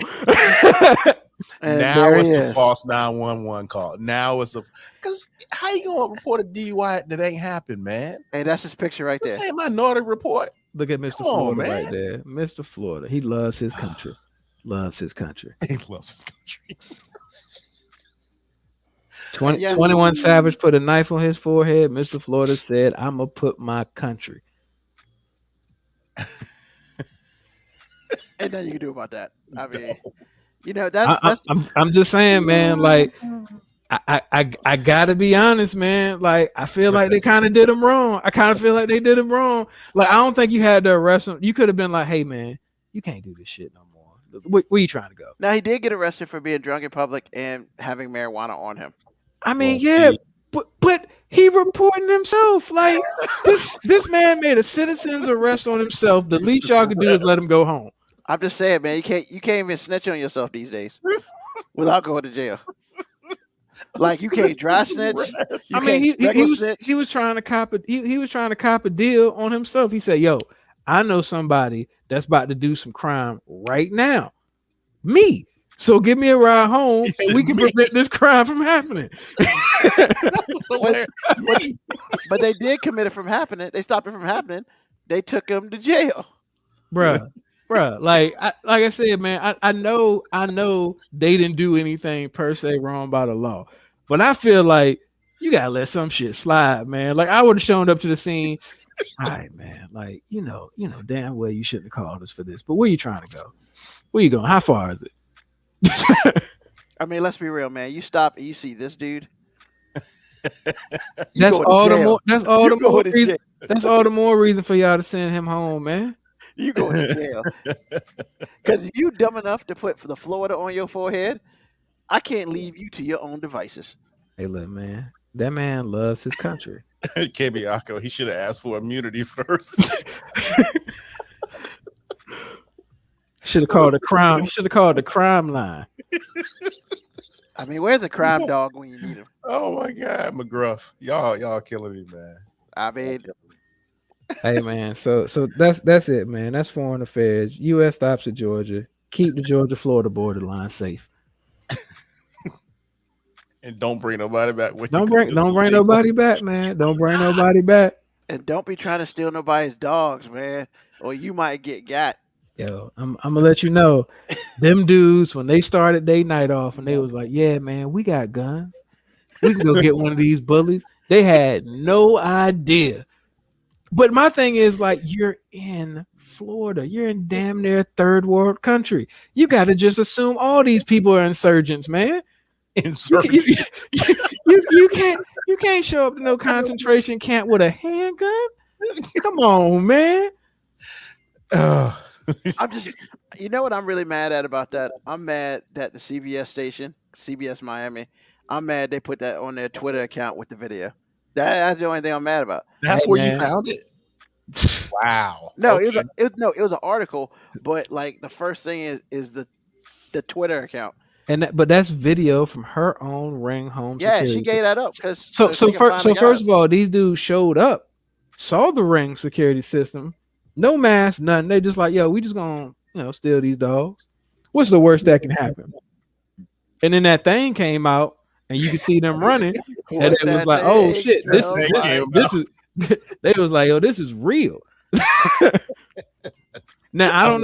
And now there it's he a is. false 911 call. Now it's because how you gonna report a DUI that ain't happened, man? Hey, that's his picture right This there. ain't Minority Report. Look at Mr. Come on, Florida man. right there. Mr. Florida. He loves his country. Loves his country. He loves his country. 21 Savage put a knife on his forehead. Mr. Florida said, I'm going to put my country. Ain't nothing you can do about that. I mean, you know, that's I'm just saying, man, like, I gotta be honest, man. Like, I feel like they kind of did him wrong. I kind of feel like they did him wrong. Like, I don't think you had to arrest him. You could have been like, hey, man, you can't do this shit no more. Where you trying to go? now he did get arrested for being drunk in public and having marijuana on him. I mean, Well, yeah, see. but he reporting himself. Like, this man made a citizen's arrest on himself. The least y'all could do is let him go home. I'm just saying, man, you can't even snitch on yourself these days without going to jail. Like you can't dry snitch. You I mean, can't regular snitch. he was trying to cop he was trying to cop a deal on himself. He said, "Yo, I know somebody that's about to do some crime right now. Me. So give me a ride home, and we can prevent this crime from happening." But they did commit it from happening. They stopped it from happening. They took him to jail. Bruh. Like I said, man, I know they didn't do anything per se wrong by the law, but I feel like you gotta let some shit slide, man. Like I would have shown up to the scene. All right, man. Like you know damn well you shouldn't have called us for this. But where you trying to go? Where you going? How far is it? I mean, let's be real, man. You stop and you see this dude. That's all the more. That's all the You go more to reason. jail. That's all the more reason for y'all to send him home, man. You go to jail. Because if you dumb enough to put the Florida on your forehead, I can't leave you to your own devices. Hey, look, man. That man loves his country. KB Akko, he should have asked for immunity first. Should have called the crime. Should have called the crime line. I mean, where's a crime dog when you need him? Oh my God, McGruff, y'all killing me, man. I mean, Hey man, so that's it, man. That's foreign affairs. U.S. stops at Georgia. Keep the Georgia-Florida borderline safe. And don't bring nobody back with Don't you. bring nobody back, man. Don't bring nobody back. and don't be trying to steal nobody's dogs, man, or you might get got. Yo, I'm gonna let you know, them dudes when they started their night off and they was like, "Yeah, man, we got guns. We can go get one of these bullies." They had no idea. But my thing is, like, you're in Florida. You're in damn near third world country. You got to just assume all these people are insurgents, man. Insurgents. You can't show up to no concentration camp with a handgun. Come on, man. I'm just, you know what I'm really mad at about that? I'm mad that the CBS station, CBS Miami, I'm mad they put that on their Twitter account with the video. That's the only thing I'm mad about. That's Hey, where man. you found it. Wow. No, Okay. it was an article, but like the first thing is the Twitter account. But that's video from her own ring home. Yeah, security. she gave that up because So first of all, these dudes showed up, saw the ring security system, no mask, nothing. They just like, yo, we just gonna steal these dogs. What's the worst that can happen? And then that thing came out, and you could see them running, and it was like, oh shit, this is. They was like, yo, this is real. Now I don't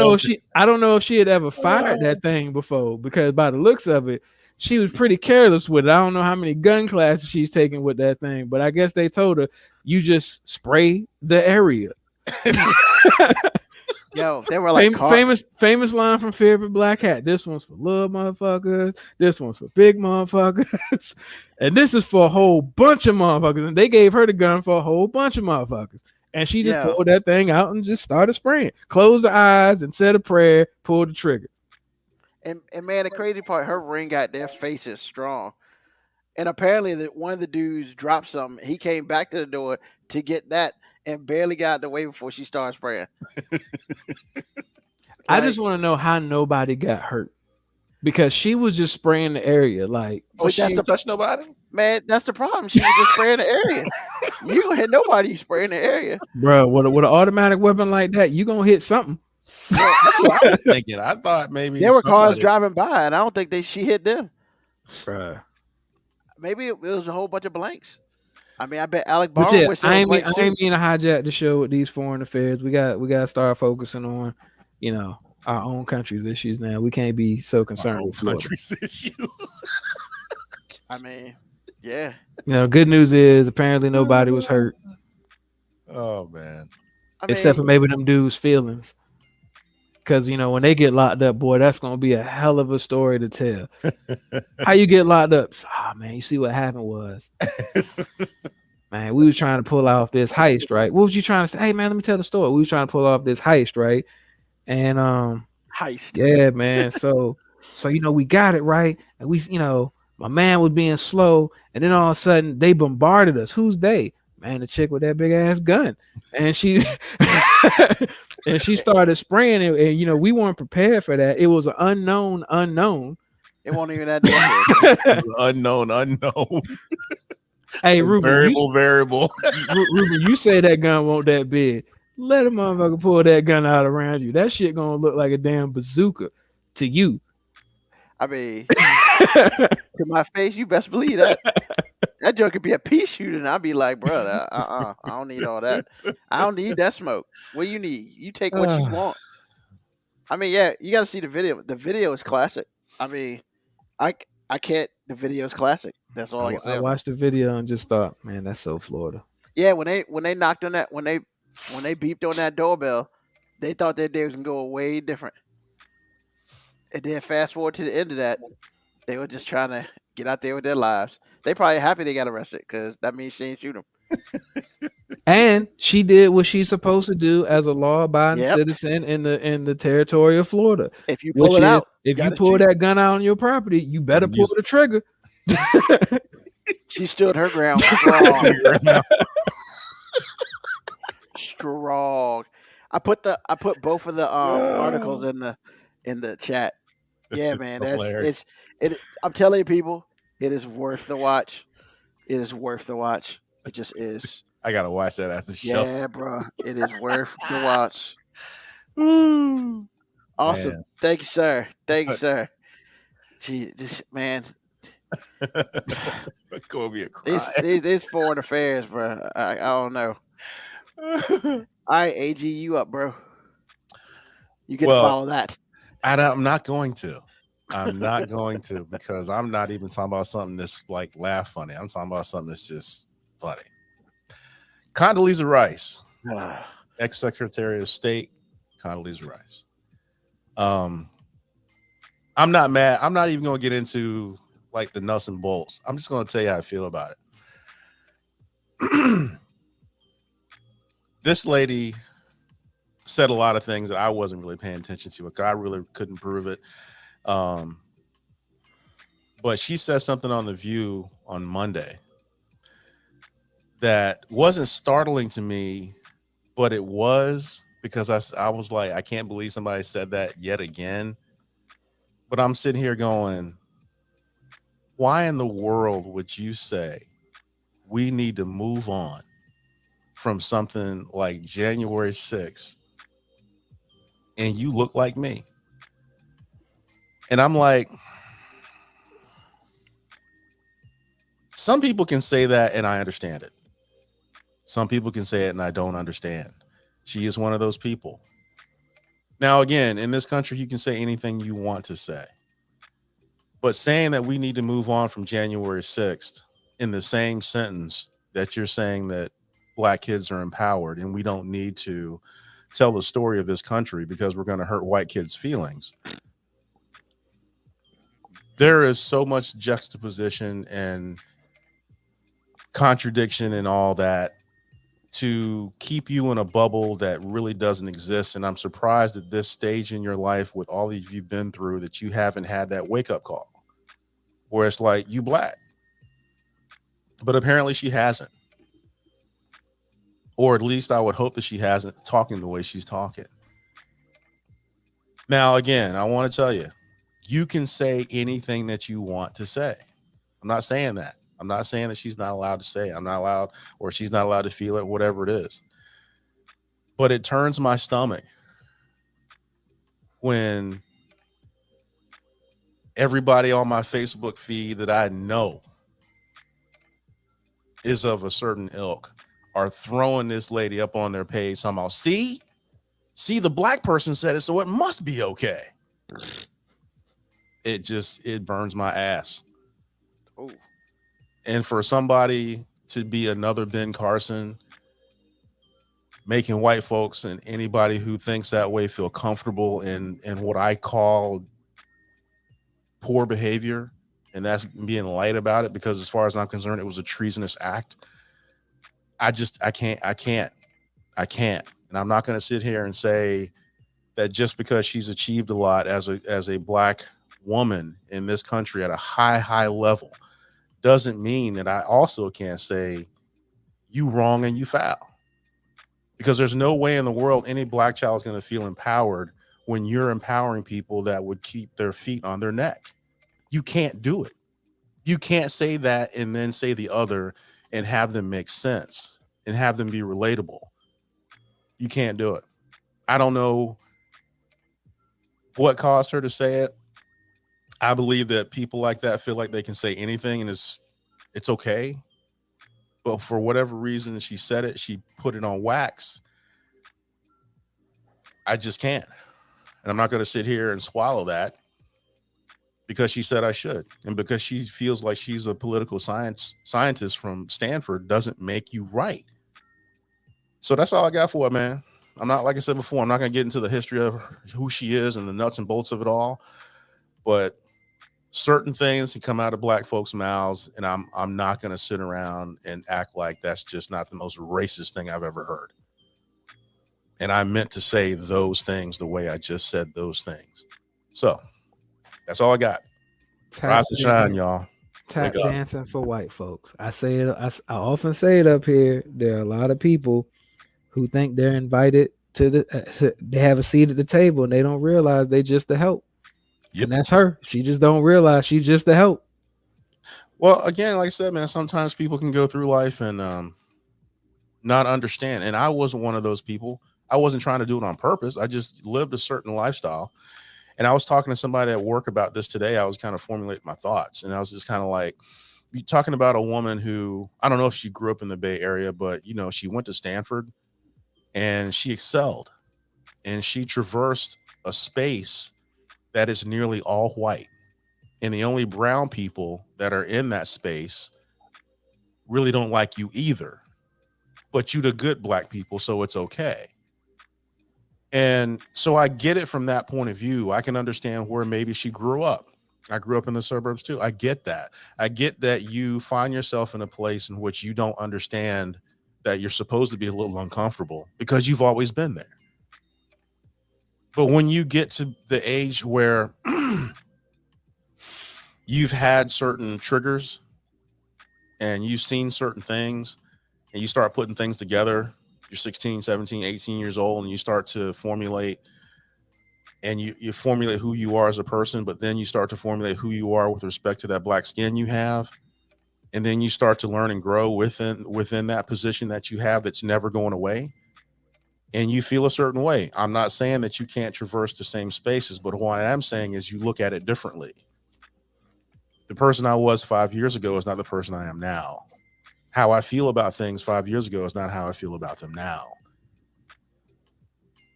know if she had ever fired that thing before, because by the looks of it, she was pretty careless with it. I don't know how many gun classes she's taken with that thing, but I guess they told her you just spray the area. Yo, they were like famous line from Favorite Black Hat. This one's for little motherfuckers. This one's for big motherfuckers. And this is for a whole bunch of motherfuckers. And they gave her the gun for a whole bunch of motherfuckers. And she just pulled that thing out and just started spraying. Closed her eyes and said a prayer, pulled the trigger. And man, the crazy part, her ring got their faces strong. And apparently one of the dudes dropped something. He came back to the door to get that and barely got out the way before she started spraying. I just want to know how nobody got hurt, because she was just spraying the area. Like, she didn't touch nobody? Man, that's the problem. She was just spraying the area. You gonna hit nobody you spray in the area. Bro, with an automatic weapon like that, you gonna hit something. That's what I was thinking. I thought maybe There were cars somebody- driving by, and I don't think she hit them. Bruh. Maybe it was a whole bunch of blanks. I mean, I bet Alec But Baldwin yeah, wished I it ain't was mean blanks to too. hijack the show with these foreign affairs. We got to start focusing on, you know, our own country's issues now. We can't be so our concerned own with Florida. country's issues. I mean, yeah. You know, good news is apparently nobody was hurt Oh man. I mean, except for maybe them dudes' feelings. Because you know, when they get locked up, boy, that's gonna be a hell of a story to tell. How you get locked up? Oh man, you see what happened was, man, we was trying to pull off this heist, right? What was you trying to say? Hey man, let me tell the story. We was trying to pull off this heist, right? And heist. yeah, man. So you know, we got it right, and we, you know, my man was being slow, and then all of a sudden they bombarded us. Who's they? Man, the chick with that big ass gun, and she and she started spraying it, and you know, we weren't prepared for that. It was an unknown. It won't even that neighborhood. It's unknown. Hey, Ruben, variable. Ruben, you say that gun won't that big. Let a motherfucker pull that gun out around you. That shit gonna look like a damn bazooka to you. I mean, to my face, you best believe that. That joke could be a pea shooter, and I'd be like, bro, I don't need all that. I don't need that smoke. What you need? You take what you want. I mean, yeah, you got to see the video. The video is classic. I mean, I can't. The video is classic. That's all I can say. I watched the video and just thought, man, that's so Florida. Yeah, when they knocked on that, when they beeped on that doorbell, they thought that day was gonna go way different. And then fast forward to the end of that, they were just trying to get out there with their lives. They probably happy they got arrested because that means she ain't shoot them. And she did what she's supposed to do as a law-abiding Yep. citizen in the territory of Florida. If you pull it out, if you gotta pull shoot. that gun out on your property, you better And pull use the trigger. She stood her ground strong. Strong. I put both of the articles in the chat. Yeah, It's man, hilarious. I'm telling you, people, it is worth the watch. It is worth the watch. It just is. I gotta watch that after the show. Yeah, bro, it is worth the watch. Woo. Awesome. Man. Thank you, sir. Thank you, sir. Gee, this man, Gonna be a cry. these foreign affairs, bro. I don't know. All right, AG, you up, bro? You can Well, follow that. I'm not going to. I'm not going to because I'm not even talking about something that's like laugh funny. I'm talking about something that's just funny. Condoleezza Rice, ex-Secretary of State, Condoleezza Rice. I'm not mad. I'm not even going to get into like the nuts and bolts. I'm just going to tell you how I feel about it. This lady said a lot of things that I wasn't really paying attention to because I really couldn't prove it. But she said something on The View on Monday that wasn't startling to me, but it was because I was like, I can't believe somebody said that yet again. But I'm sitting here going, why in the world would you say we need to move on from something like January 6th and you look like me? And I'm like, some people can say that and I understand it. Some people can say it and I don't understand. She is one of those people. Now, again, in this country, you can say anything you want to say. But saying that we need to move on from January 6th in the same sentence that you're saying that Black kids are empowered and we don't need to tell the story of this country because we're going to hurt white kids' feelings. There is so much juxtaposition and contradiction and all that to keep you in a bubble that really doesn't exist. And I'm surprised at this stage in your life with all that you've been through that you haven't had that wake-up call where it's like, you Black. But apparently she hasn't. Or at least I would hope that she hasn't, talking the way she's talking. Now, again, I want to tell you, you can say anything that you want to say. I'm not saying that. I'm not saying that she's not allowed to say it. I'm not allowed, or she's not allowed to feel it, whatever it is. But it turns my stomach when everybody on my Facebook feed that I know is of a certain ilk are throwing this lady up on their page somehow. See, the black person said it, so it must be okay. It burns my ass. Oh. And for somebody to be another Ben Carson, making white folks and anybody who thinks that way feel comfortable in what I call poor behavior, and that's being light about it, because as far as I'm concerned, it was a treasonous act. I can't. And I'm not going to sit here and say that just because she's achieved a lot as a black woman in this country at a high level doesn't mean that I also can't say you wrong and you foul. Because there's no way in the world any black child is going to feel empowered when you're empowering people that would keep their feet on their neck. You can't do it. You can't say that and then say the other and have them make sense and have them be relatable. You can't do it. I don't know what caused her to say it. I believe that people like that feel like they can say anything and it's okay. But for whatever reason, she said it, she put it on wax. I just can't. And I'm not going to sit here and swallow that because she said I should. And because she feels like she's a political scientist from Stanford doesn't make you right. So that's all I got for it, man. I'm not, like I said before, I'm not going to get into the history of who she is and the nuts and bolts of it all. But certain things can come out of black folks' mouths, and I'm not going to sit around and act like that's just not the most racist thing I've ever heard. And I meant to say those things the way I just said those things. So that's all I got. Rise and shine, y'all. Tap dancing for white folks. I say it. I often say it up here. There are a lot of people who think they're invited to they have a seat at the table, and they don't realize they just the help. Yep. And that's her. She just don't realize she's just the help. Well, again, like I said, man, sometimes people can go through life and not understand. And I wasn't one of those people. I wasn't trying to do it on purpose. I just lived a certain lifestyle. And I was talking to somebody at work about this today. I was kind of formulating my thoughts. And I was just kind of like, you're talking about a woman who, I don't know if she grew up in the Bay Area, but, you know, she went to Stanford and she excelled. And she traversed a space that is nearly all white. And the only brown people that are in that space really don't like you either. But you the good black people, so it's okay. And so I get it from that point of view. I can understand where maybe she grew up. I grew up in the suburbs too. I get that. I get that you find yourself in a place in which you don't understand that you're supposed to be a little uncomfortable because you've always been there. But when you get to the age where you've had certain triggers and you've seen certain things and you start putting things together, you're 16, 17, 18 years old, and you start to formulate and you formulate who you are as a person, but then you start to formulate who you are with respect to that black skin you have. And then you start to learn and grow within that position that you have that's never going away. And you feel a certain way. I'm not saying that you can't traverse the same spaces, but what I am saying is you look at it differently. The person I was 5 years ago is not the person I am now. How I feel about things 5 years ago is not how I feel about them now.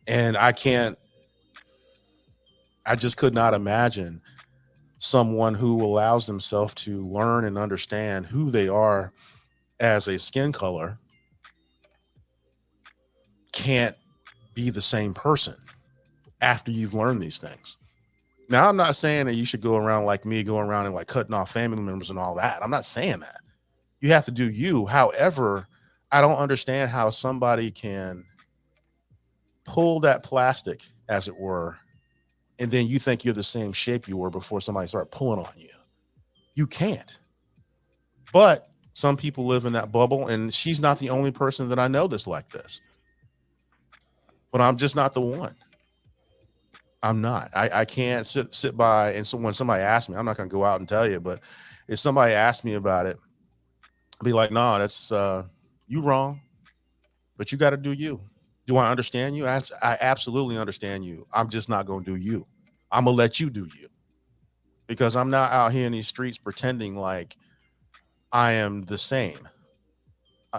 And I just could not imagine someone who allows themselves to learn and understand who they are as a skin color can't be the same person after you've learned these things. Now, I'm not saying that you should go around like me, going around and like cutting off family members and all that. I'm not saying that. You have to do you. However, I don't understand how somebody can pull that plastic, as it were, and then you think you're the same shape you were before somebody started pulling on you. You can't. But some people live in that bubble, and she's not the only person that I know that's like this. But I'm just not the one. I'm not. I can't sit by, and so when somebody asks me, I'm not going to go out and tell you, but if somebody asks me about it, Be like, nah, that's you wrong, but you got to do you. Do I understand you? I absolutely understand you. I'm just not going to do you. I'm going to let you do you because I'm not out here in these streets pretending like I am the same.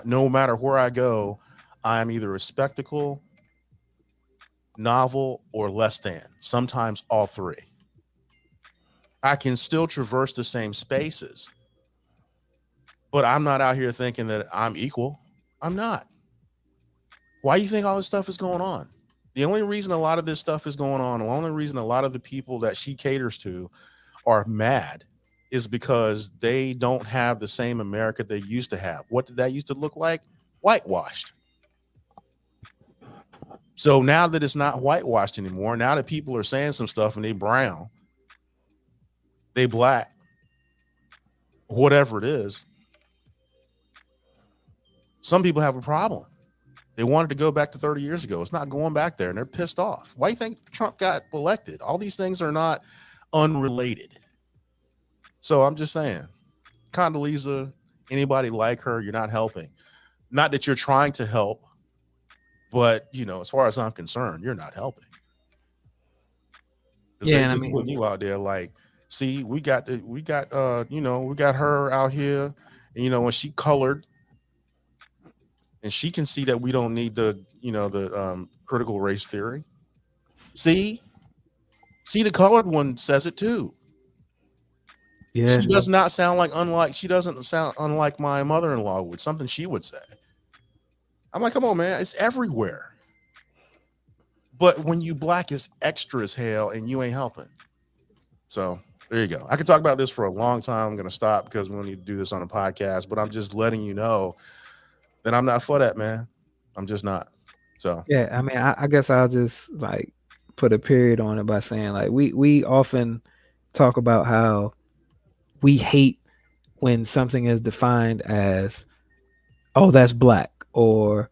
No matter where I go, I am either a spectacle, novel, or less than. Sometimes all three. I can still traverse the same spaces, but I'm not out here thinking that I'm equal. I'm not. Why do you think all this stuff is going on? The only reason a lot of this stuff is going on, the only reason a lot of the people that she caters to are mad is because they don't have the same America they used to have. What did that used to look like? Whitewashed. So now that it's not whitewashed anymore, now that people are saying some stuff and they brown, they black, whatever it is, some people have a problem. They wanted to go back to 30 years ago. It's not going back there, and they're pissed off. Why do you think Trump got elected? All these things are not unrelated. So I'm just saying, Condoleezza, anybody like her, you're not helping. Not that you're trying to help, but, as far as I'm concerned, you're not helping. Yeah, they're just putting you out there like, see, we got her out here, and, when she colored, and she can see that we don't need the critical race theory. See, the colored one says it too. Yeah, she does not sound she doesn't sound unlike my mother-in-law would, something she would say. I'm like, come on, man, it's everywhere. But when you black, is extra as hell, and you ain't helping. So there you go. I could talk about this for a long time. I'm going to stop because we need to do this on a podcast, but I'm just letting you know that I'm not for that, man. I'm just not. So yeah, I mean, I guess I'll just like put a period on it by saying like we often talk about how we hate when something is defined as, oh, that's black, or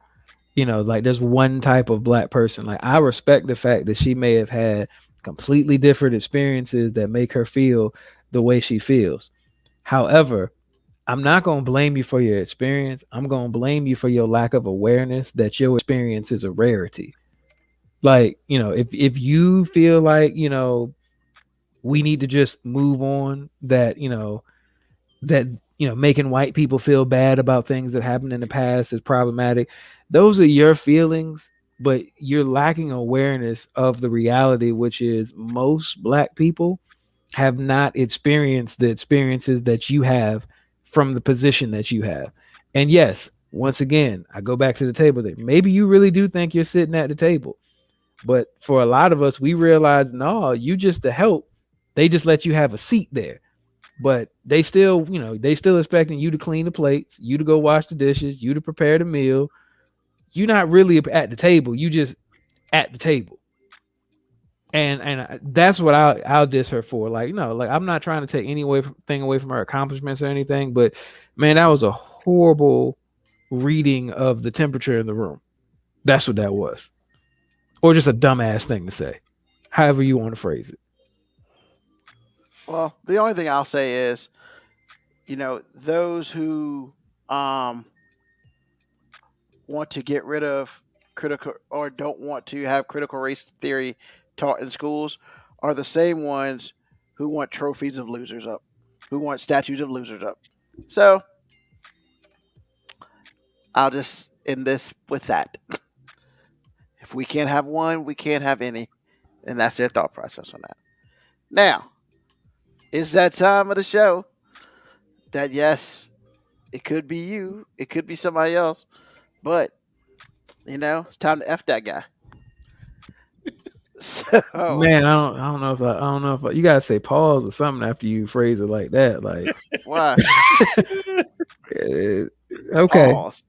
like there's one type of black person. Like, I respect the fact that she may have had completely different experiences that make her feel the way she feels. However, I'm not going to blame you for your experience. I'm going to blame you for your lack of awareness that your experience is a rarity. Like, if you feel like, we need to just move on, that, making white people feel bad about things that happened in the past is problematic. Those are your feelings, but you're lacking awareness of the reality, which is most black people have not experienced the experiences that you have from the position that you have. And yes, once again, I go back to the table that maybe you really do think you're sitting at the table. But for a lot of us, we realize, no, you just the help. They just let you have a seat there. But they still expecting you to clean the plates, you to go wash the dishes, you to prepare the meal. You're not really at the table. You just at the table. And that's what I'll diss her for. Like, I'm not trying to take anything away from her accomplishments or anything, but man, that was a horrible reading of the temperature in the room. That's what that was. Or just a dumbass thing to say. However you want to phrase it. Well, the only thing I'll say is, those who want to get rid of critical, or don't want to have critical race theory taught in schools, are the same ones who want trophies of losers up, who want statues of losers up. So I'll just end this with that. If we can't have one, we can't have any. And that's their thought process on that. Now, it's that time of the show that, yes, it could be you, it could be somebody else, but it's time to F that guy. So, man, I don't know if you gotta say pause or something after you phrase it like that. Like, why? Okay. Pause.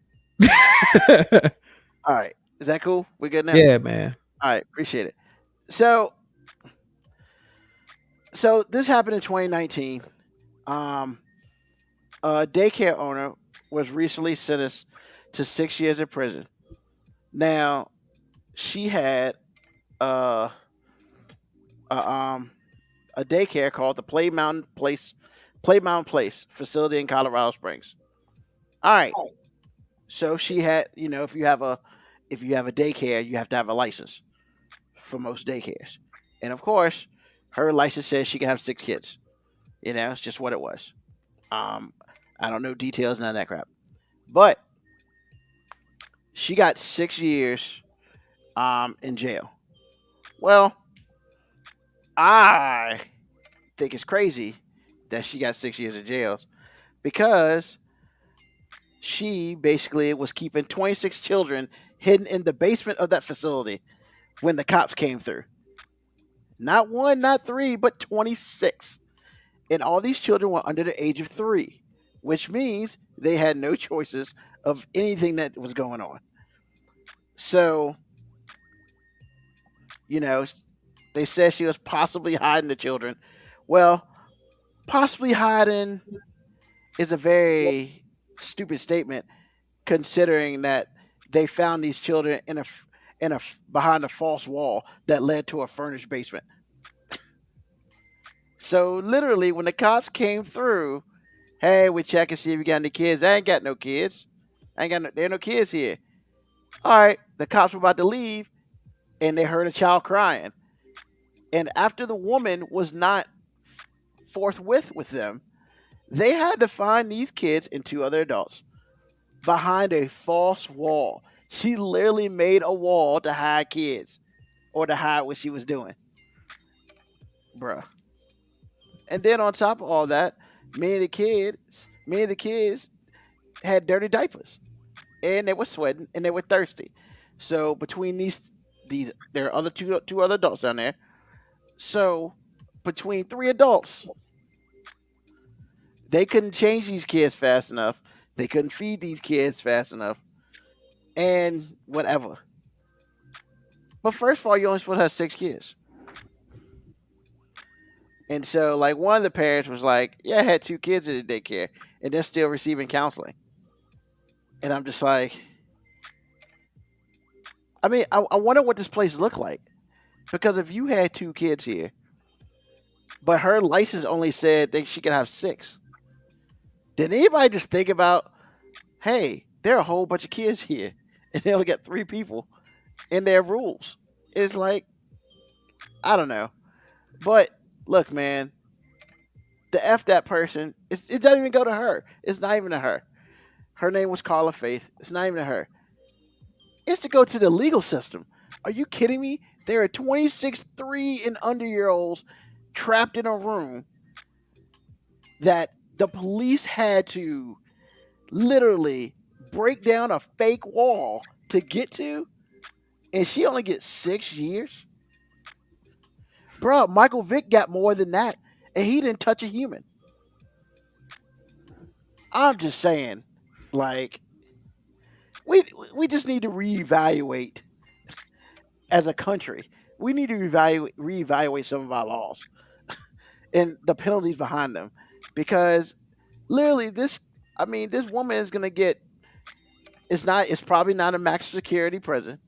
All right, is that cool? We good now? Yeah, man. All right, appreciate it. So this happened in 2019. A daycare owner was recently sentenced to 6 years in prison. Now, she had a daycare called the Play Mountain Place facility in Colorado Springs. All right. So she had, if you have a daycare, you have to have a license for most daycares. And of course, her license says she can have 6 kids. It's just what it was. I don't know details, none of that crap. But she got 6 years in jail. Well, I think it's crazy that she got 6 years in jail because she basically was keeping 26 children hidden in the basement of that facility when the cops came through. Not 1, not 3, but 26. And all these children were under the age of 3, which means they had no choices of anything that was going on. So, they said she was possibly hiding the children. Well, possibly hiding is a very stupid statement, considering that they found these children in a behind a false wall that led to a furnished basement. So literally, when the cops came through, hey, we check and see if you got any kids. I ain't got no kids. There ain't no kids here. All right, the cops were about to leave, and they heard a child crying. And after the woman was not forthwith with them, they had to find these kids and 2 other adults behind a false wall. She literally made a wall to hide kids or to hide what she was doing. Bruh. And then on top of all that, me and the kids had dirty diapers. And they were sweating and they were thirsty. So between these there are other two other adults down there. So between 3 adults, they couldn't change these kids fast enough. They couldn't feed these kids fast enough. And whatever. But first of all, you only supposed to have 6 kids. And so, like, one of the parents was like, yeah, I had 2 kids in the daycare, and they're still receiving counseling. And I'm just like, I mean, I wonder what this place looked like. Because if you had 2 kids here, but her license only said that she could have 6, did anybody just think about, hey, there are a whole bunch of kids here, and they only got 3 people in their rules? It's like, I don't know. But look, man, the F that person, it doesn't even go to her. It's not even to her. Her name was Carla Faith. It's not even to her. It's to go to the legal system. Are you kidding me? There are 26 3 and under year olds trapped in a room that the police had to literally break down a fake wall to get to, and she only gets 6 years? Bro, Michael Vick got more than that, and he didn't touch a human. I'm just saying, like, we just need to reevaluate as a country. We need to reevaluate some of our laws and the penalties behind them, because literally this woman is gonna get. It's probably not a max security prison.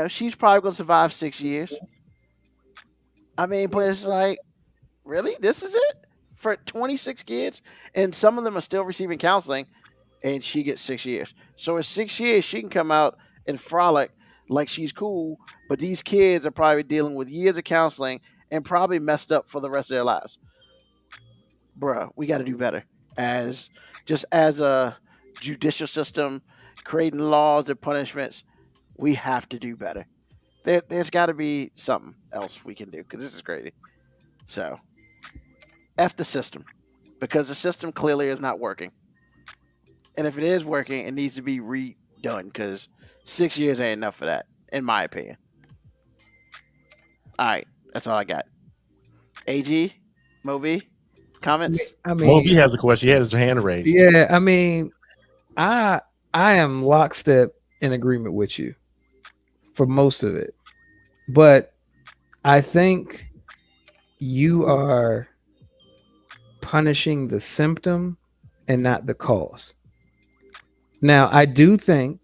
She's probably gonna survive 6 years. I mean, but it's like, really? This is it? For 26 kids? And some of them are still receiving counseling, and she gets 6 years. So in 6 years, she can come out and frolic like she's cool, but these kids are probably dealing with years of counseling and probably messed up for the rest of their lives. Bruh, we got to do better. As a judicial system, creating laws and punishments, we have to do better. There's got to be something else we can do, because this is crazy. So, F the system, because the system clearly is not working. And if it is working, it needs to be redone, because 6 years ain't enough for that, in my opinion. All right, that's all I got. AG, Moby, comments? I mean, Moby has a question. He has his hand raised. Yeah, I mean, I am lockstep in agreement with you for most of it, but I think you are punishing the symptom and not the cause. Now, I do think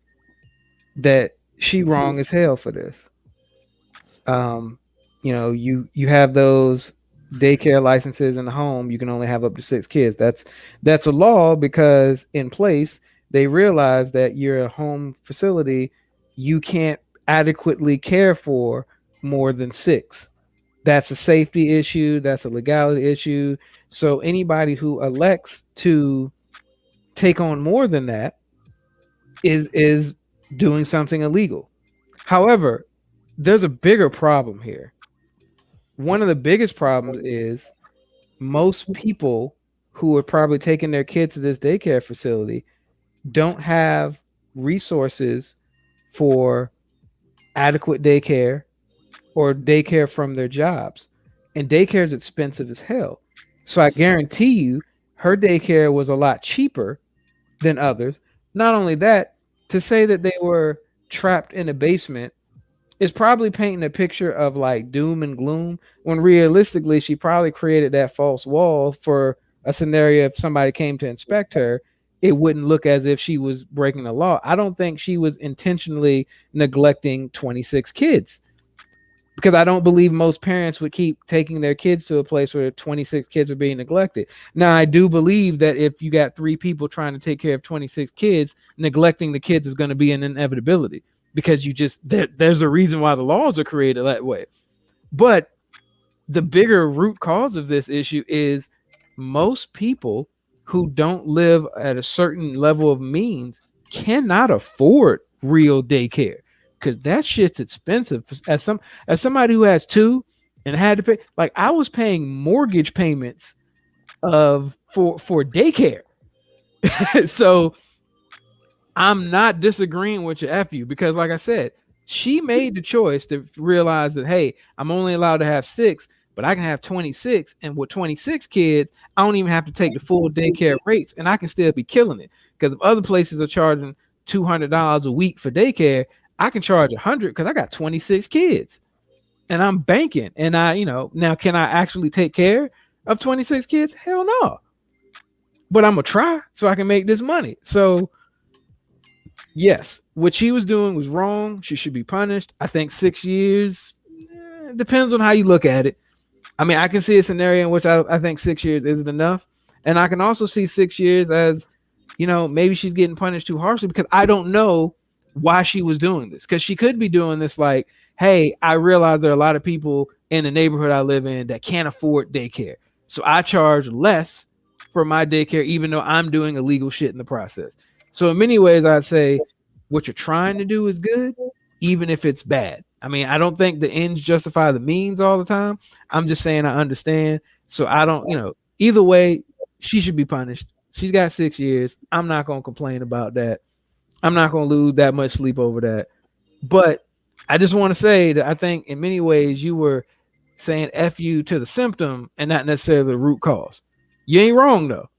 that she wrong as hell for this. You have those daycare licenses in the home, you can only have up to 6 kids. That's a law because in place they realize that you're a home facility, you can't adequately care for more than 6. That's a safety issue, that's a legality issue. So anybody who elects to take on more than that is doing something illegal. However, there's a bigger problem here. One of the biggest problems is most people who are probably taking their kids to this daycare facility don't have resources for adequate daycare or daycare from their jobs. And daycare is expensive as hell. So I guarantee you her daycare was a lot cheaper than others. Not only that, to say that they were trapped in a basement is probably painting a picture of like doom and gloom, when realistically she probably created that false wall for a scenario. If somebody came to inspect her, it wouldn't look as if she was breaking the law. I don't think she was intentionally neglecting 26 kids, because I don't believe most parents would keep taking their kids to a place where 26 kids are being neglected. Now, I do believe that if you got 3 people trying to take care of 26 kids, neglecting the kids is going to be an inevitability, because there's a reason why the laws are created that way. But the bigger root cause of this issue is most people who don't live at a certain level of means cannot afford real daycare, because that shit's expensive. As somebody who has 2 and had to pay, like I was paying mortgage payments for daycare. So I'm not disagreeing with your FU, because like I said, she made the choice to realize that, hey, I'm only allowed to have 6, but I can have 26. And with 26 kids, I don't even have to take the full daycare rates, and I can still be killing it. Because if other places are charging $200 a week for daycare, I can charge $100 because I got 26 kids and I'm banking. And now can I actually take care of 26 kids? Hell no. But I'm going to try so I can make this money. So yes, what she was doing was wrong. She should be punished. I think 6 years, depends on how you look at it. I mean, I can see a scenario in which I think 6 years isn't enough. And I can also see 6 years as, maybe she's getting punished too harshly, because I don't know why she was doing this. Because she could be doing this like, hey, I realize there are a lot of people in the neighborhood I live in that can't afford daycare, so I charge less for my daycare, even though I'm doing illegal shit in the process. So in many ways, I'd say what you're trying to do is good, even if it's bad. I mean, I don't think the ends justify the means all the time. I'm just saying I understand. So I don't, either way, she should be punished. She's got 6 years. I'm not going to complain about that. I'm not going to lose that much sleep over that. But I just want to say that I think in many ways you were saying F you to the symptom and not necessarily the root cause. You ain't wrong though.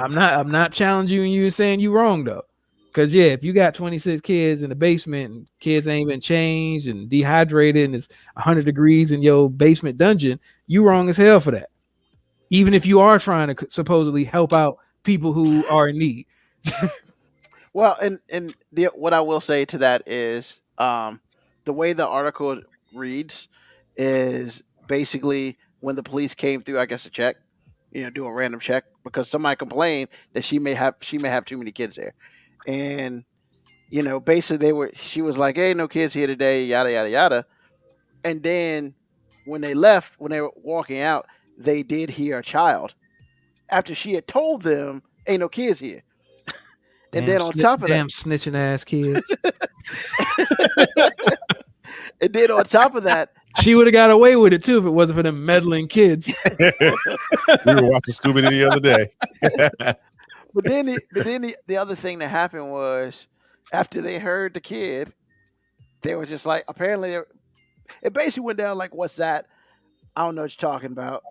I'm not challenging you and saying you wrong though. Because yeah, if you got 26 kids in the basement and kids ain't been changed and dehydrated and it's 100 degrees in your basement dungeon, you wrong as hell for that. Even if you are trying to supposedly help out people who are in need. Well, and what I will say to that is the way the article reads is basically when the police came through, I guess, to check, do a random check, because somebody complained that she may have too many kids there. And, basically she was like, hey, no kids here today, yada, yada, yada. And then when they left, when they were walking out, they did hear a child after she had told them, ain't no kids here. And then on top of that, snitching ass kids. And then on top of that, she would have got away with it too if it wasn't for them meddling kids. We were watching Scooby Doo the other day. But then the other thing that happened was after they heard the kid, they were just like, apparently it basically went down like, what's that? I don't know what you're talking about.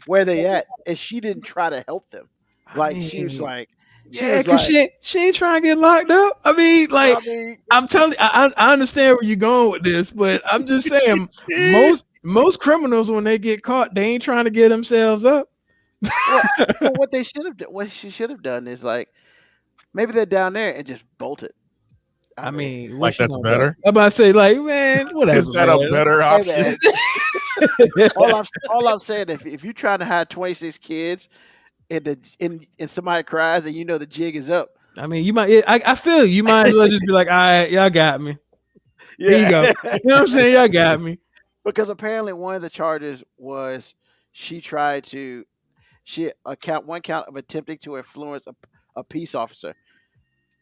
Where they at? And she didn't try to help them. Like, she was like, yeah, because she ain't trying to get locked up. I mean, I'm telling you, I understand where you're going with this, but I'm just saying most criminals, when they get caught, they ain't trying to get themselves up. Well, what she should have done is like, maybe they're down there and just bolt it. I mean, like that's better. I'm about to say, like, man, whatever. Is that a better option? all I'm saying, if you're trying to have 26 kids and somebody cries and you know the jig is up. I mean, you might. I feel you might as well just be like, all right, y'all got me. Here you go. You know what I'm saying? Y'all got me. Because apparently one of the charges was one count of attempting to influence a peace officer.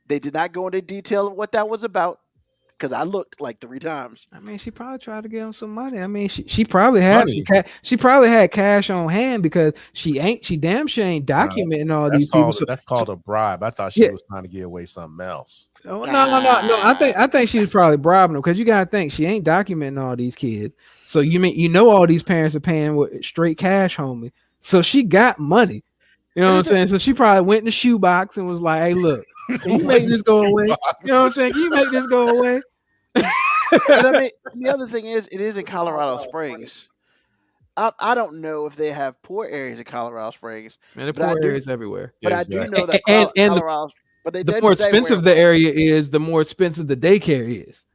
They did not go into detail of what that was about because I looked like 3 times. I mean, she probably tried to give him some money. I mean, she probably had she probably had cash on hand because she ain't documenting all these people. That's called a bribe. I thought she was trying to give away something else. Oh, no. I think she was probably bribing them because you gotta think she ain't documenting all these kids. So you know all these parents are paying with straight cash, homie. So she got money. You know what I'm saying? So she probably went in the shoebox and was like, "Hey, look, can you make this go away? You know what I'm saying? Can you make this go away?" But I mean, the other thing is, it is in Colorado Springs. I don't know if they have poor areas in Colorado Springs. Man, the poor areas everywhere. But I do know that Colorado. But the more expensive the area is, the more expensive the daycare is.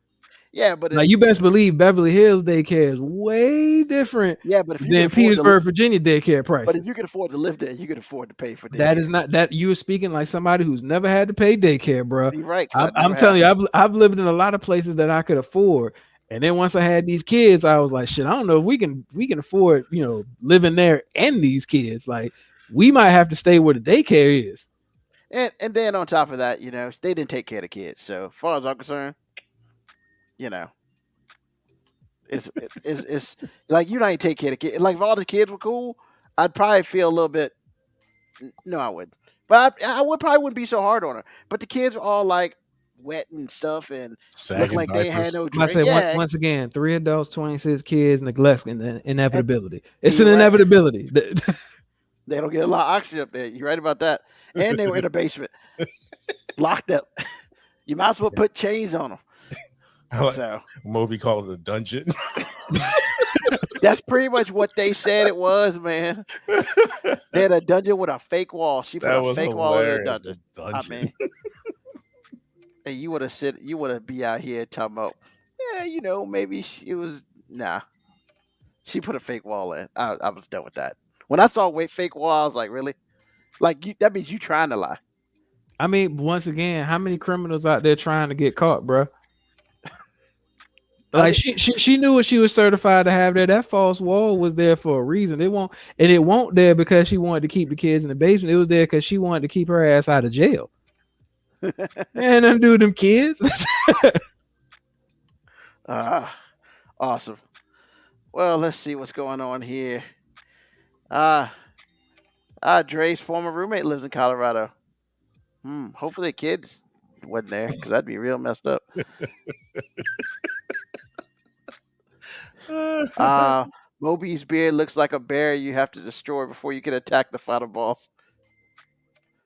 Yeah, but now you best believe Beverly Hills daycare is way different. Yeah, but if you than Petersburg, Virginia daycare price. But if you can afford to live there, you can afford to pay for daycare. That is not that you are speaking like somebody who's never had to pay daycare, bro. You're right. I'm telling you, I've lived in a lot of places that I could afford, and then once I had these kids, I was like, shit, I don't know if we can afford, living there and these kids. Like, we might have to stay where the daycare is. And then on top of that, they didn't take care of the kids. So as far as I'm concerned, it's like you don't take care of the kids. Like if all the kids were cool, I'd probably feel a little bit. No, I wouldn't. But I wouldn't be so hard on her. But the kids are all like wet and stuff and look like they had no drink. Once again, 3 adults, 26 kids, neglect and inevitability. It's an inevitability. They don't get a lot of oxygen up there. You're right about that. And they were in the basement, locked up. You might as well put chains on them. So Moby called it a dungeon. That's pretty much what they said it was, man. They had a dungeon with a fake wall. She put a fake wall in the dungeon. I mean, hey, you would have be out here talking about, maybe she was She put a fake wall in. I was done with that. When I saw fake wall, I was like, really? Like that means you trying to lie. I mean, once again, how many criminals out there trying to get caught, bro? Like she knew what she was certified to have there. That false wall was there for a reason. It won't there because she wanted to keep the kids in the basement. It was there because she wanted to keep her ass out of jail. And undo them kids. Awesome. Well, let's see what's going on here. Dre's former roommate lives in Colorado. Hopefully the kids wasn't there because that'd be real messed up. Moby's beard looks like a bear you have to destroy before you can attack the final boss.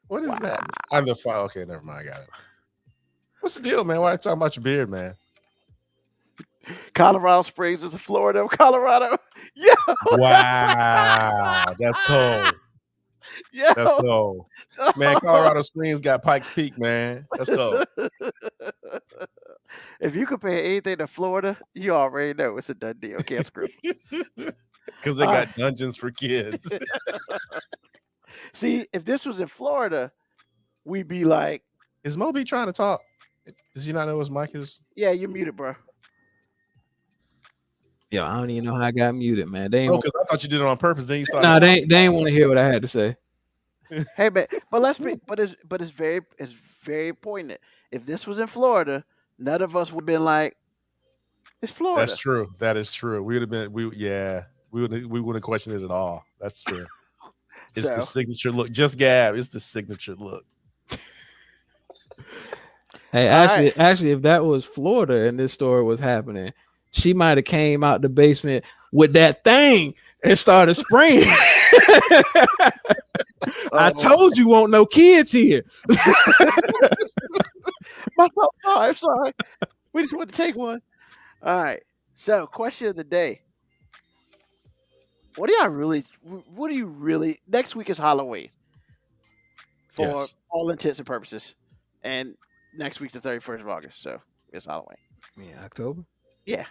What is that? I'm the final. Okay, never mind. I got it. What's the deal, man? Why are you talking about your beard, man? Colorado Springs is the Florida of Colorado. Yeah. Wow, that's cold. Yeah, that's cold. Man, Colorado Springs got Pikes Peak, man. That's cold. If you compare anything to Florida, you already know it's a done deal. Can't screw. Because they got dungeons for kids. See, if this was in Florida, we'd be like, is Moby trying to talk? Does he not know his mic is? Yeah, you're muted, bro. Yo, I don't even know how I got muted, man. They because I thought you did it on purpose. Then you started. No, they ain't want to hear what I had to say. Hey, man, it's very poignant. If this was in Florida, none of us would have been like, it's Florida. That's true. That is true. We would have been. We wouldn't question it at all. That's true. It's the signature look. Just Gab. It's the signature look. Hey, actually, if that was Florida and this story was happening, she might have came out the basement with that thing and started spraying. I told you won't no kids here. I'm sorry. We just want to take one. All right. So, question of the day. What do you really next week is Halloween for all intents and purposes. And next week's the 31st of August, so it's Halloween. Yeah, October? Yeah.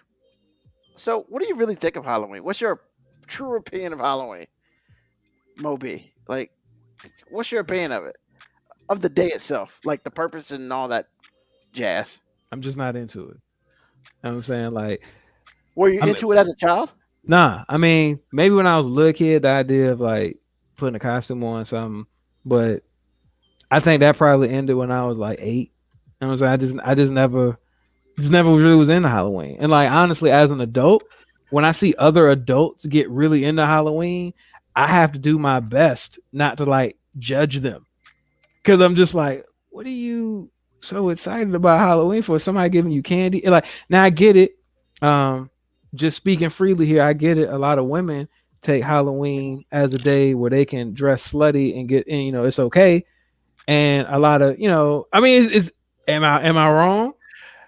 So, what do you really think of Halloween? What's your true opinion of Halloween, Moby? Like, what's your opinion of it, of the day itself, like the purpose and all that jazz? I'm just not into it. You know what I'm saying? Like, Were you into it as a child? nah. I mean, maybe when I was a little kid, the idea of like putting a costume on or something, but I think that probably ended when I was like 8. You know what I'm saying? I just never really was into Halloween. And like honestly, as an adult, when I see other adults get really into Halloween, I have to do my best not to like judge them. Cause I'm just like, what are you so excited about Halloween for? Somebody giving you candy? And like, now I get it. Just speaking freely here, I get it. A lot of women take Halloween as a day where they can dress slutty and get, and you know, it's okay. And a lot of, you know, I mean, am I wrong?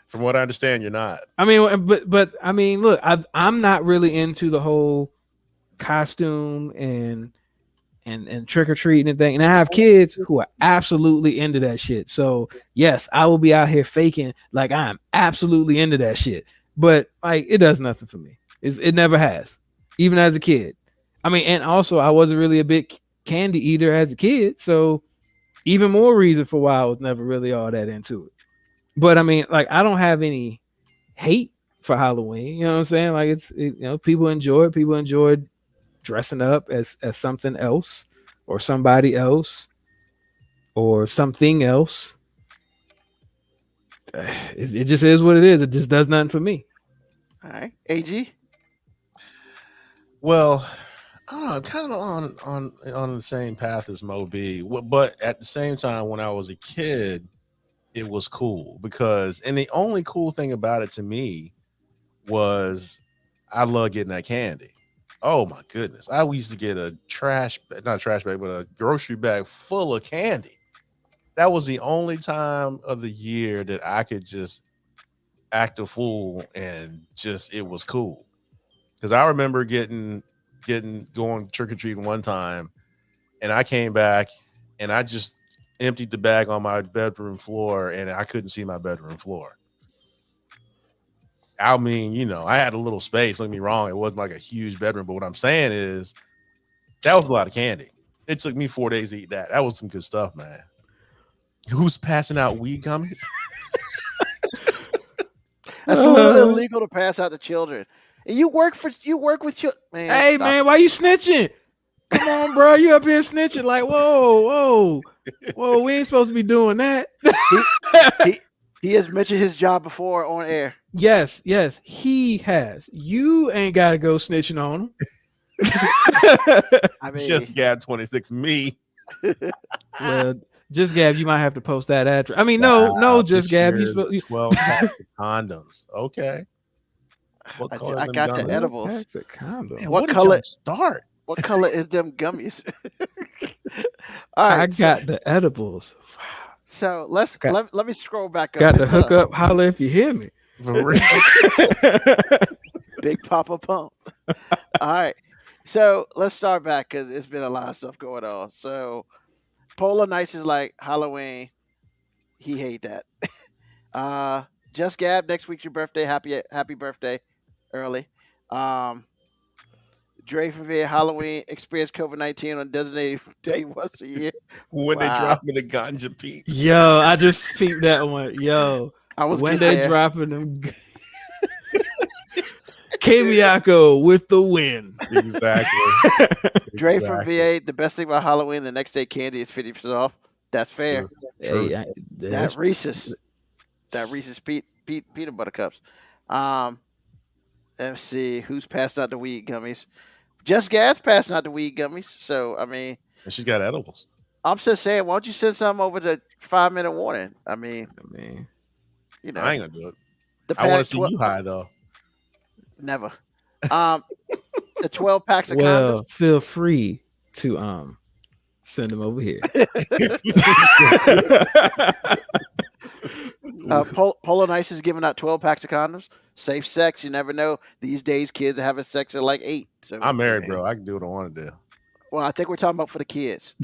From what I understand, you're not. I mean, but I mean, look, I'm not really into the whole costume and trick or treating and thing. And I have kids who are absolutely into that shit. So yes, I will be out here faking like I'm absolutely into that shit. But like, it does nothing for me. It never has, even as a kid. I mean, and also I wasn't really a big candy eater as a kid, so even more reason for why I was never really all that into it. But I mean, like, I don't have any hate for Halloween. You know what I'm saying? Like, you know, people enjoy it. People enjoy dressing up as something else or somebody else or something else. It just is what it is. It just does nothing for me. All right, AG. Well, I don't know. I'm kind of on the same path as Mo B, but at the same time, when I was a kid, it was cool because, and the only cool thing about it to me was I love getting that candy. Oh my goodness. I used to get not a trash bag, but a grocery bag full of candy. That was the only time of the year that I could just act a fool and just, it was cool. Because I remember going trick-or-treating one time, and I came back and I just emptied the bag on my bedroom floor and I couldn't see my bedroom floor. I mean, you know, I had a little space, don't get me wrong. It wasn't like a huge bedroom, but what I'm saying is that was a lot of candy. It took me 4 days to eat that. That was some good stuff, man. Who's passing out weed gummies? That's a little illegal to pass out to children. And you work with children. Man, hey, stop. Man, why you snitching? Come on, bro. You up here snitching like, whoa. We ain't supposed to be doing that. He has mentioned his job before on air. Yes, he has. You ain't got to go snitching on him. I mean, Just Gab 26 me. Well, Just Gab, you might have to post that address. I mean, no, Just Gab. You 12 packs of condoms. Okay. I got the edibles. Packs of condoms. Man, What color? Start. What color is them gummies? All right, I got the edibles. So let me scroll back up. Got the hook up. Holla if you hear me. For real. Big Papa Pump. All right. So let's start back because it's been a lot of stuff going on. So Polar Nice is like Halloween. He hate that. Just Gab, next week's your birthday. Happy birthday early. Dre from VA Halloween experience COVID-19 on designated day once a year. When they drop me the ganja peeps. Yo, I just peeped that one. Yo, I was when they dropping them. Kamiako with the win. Exactly. Dre from VA, the best thing about Halloween, the next day candy is 50% off. That's fair. Hey, That Reese's peanut butter cups. Let's see who's passed out the weed gummies. Just Gas passing out the weed gummies. So I mean, and she's got edibles. I'm just saying, why don't you send something over to 5 minute warning? I mean, you know, I ain't gonna do it. The I want to see you high though. Never. The 12 packs of well, condoms. Feel free to send them over here. Polar Nice is giving out 12 packs of condoms. Safe sex. You never know. These days, kids are having sex at like 8. So I'm married, bro. I can do what I want to do. Well, I think we're talking about for the kids.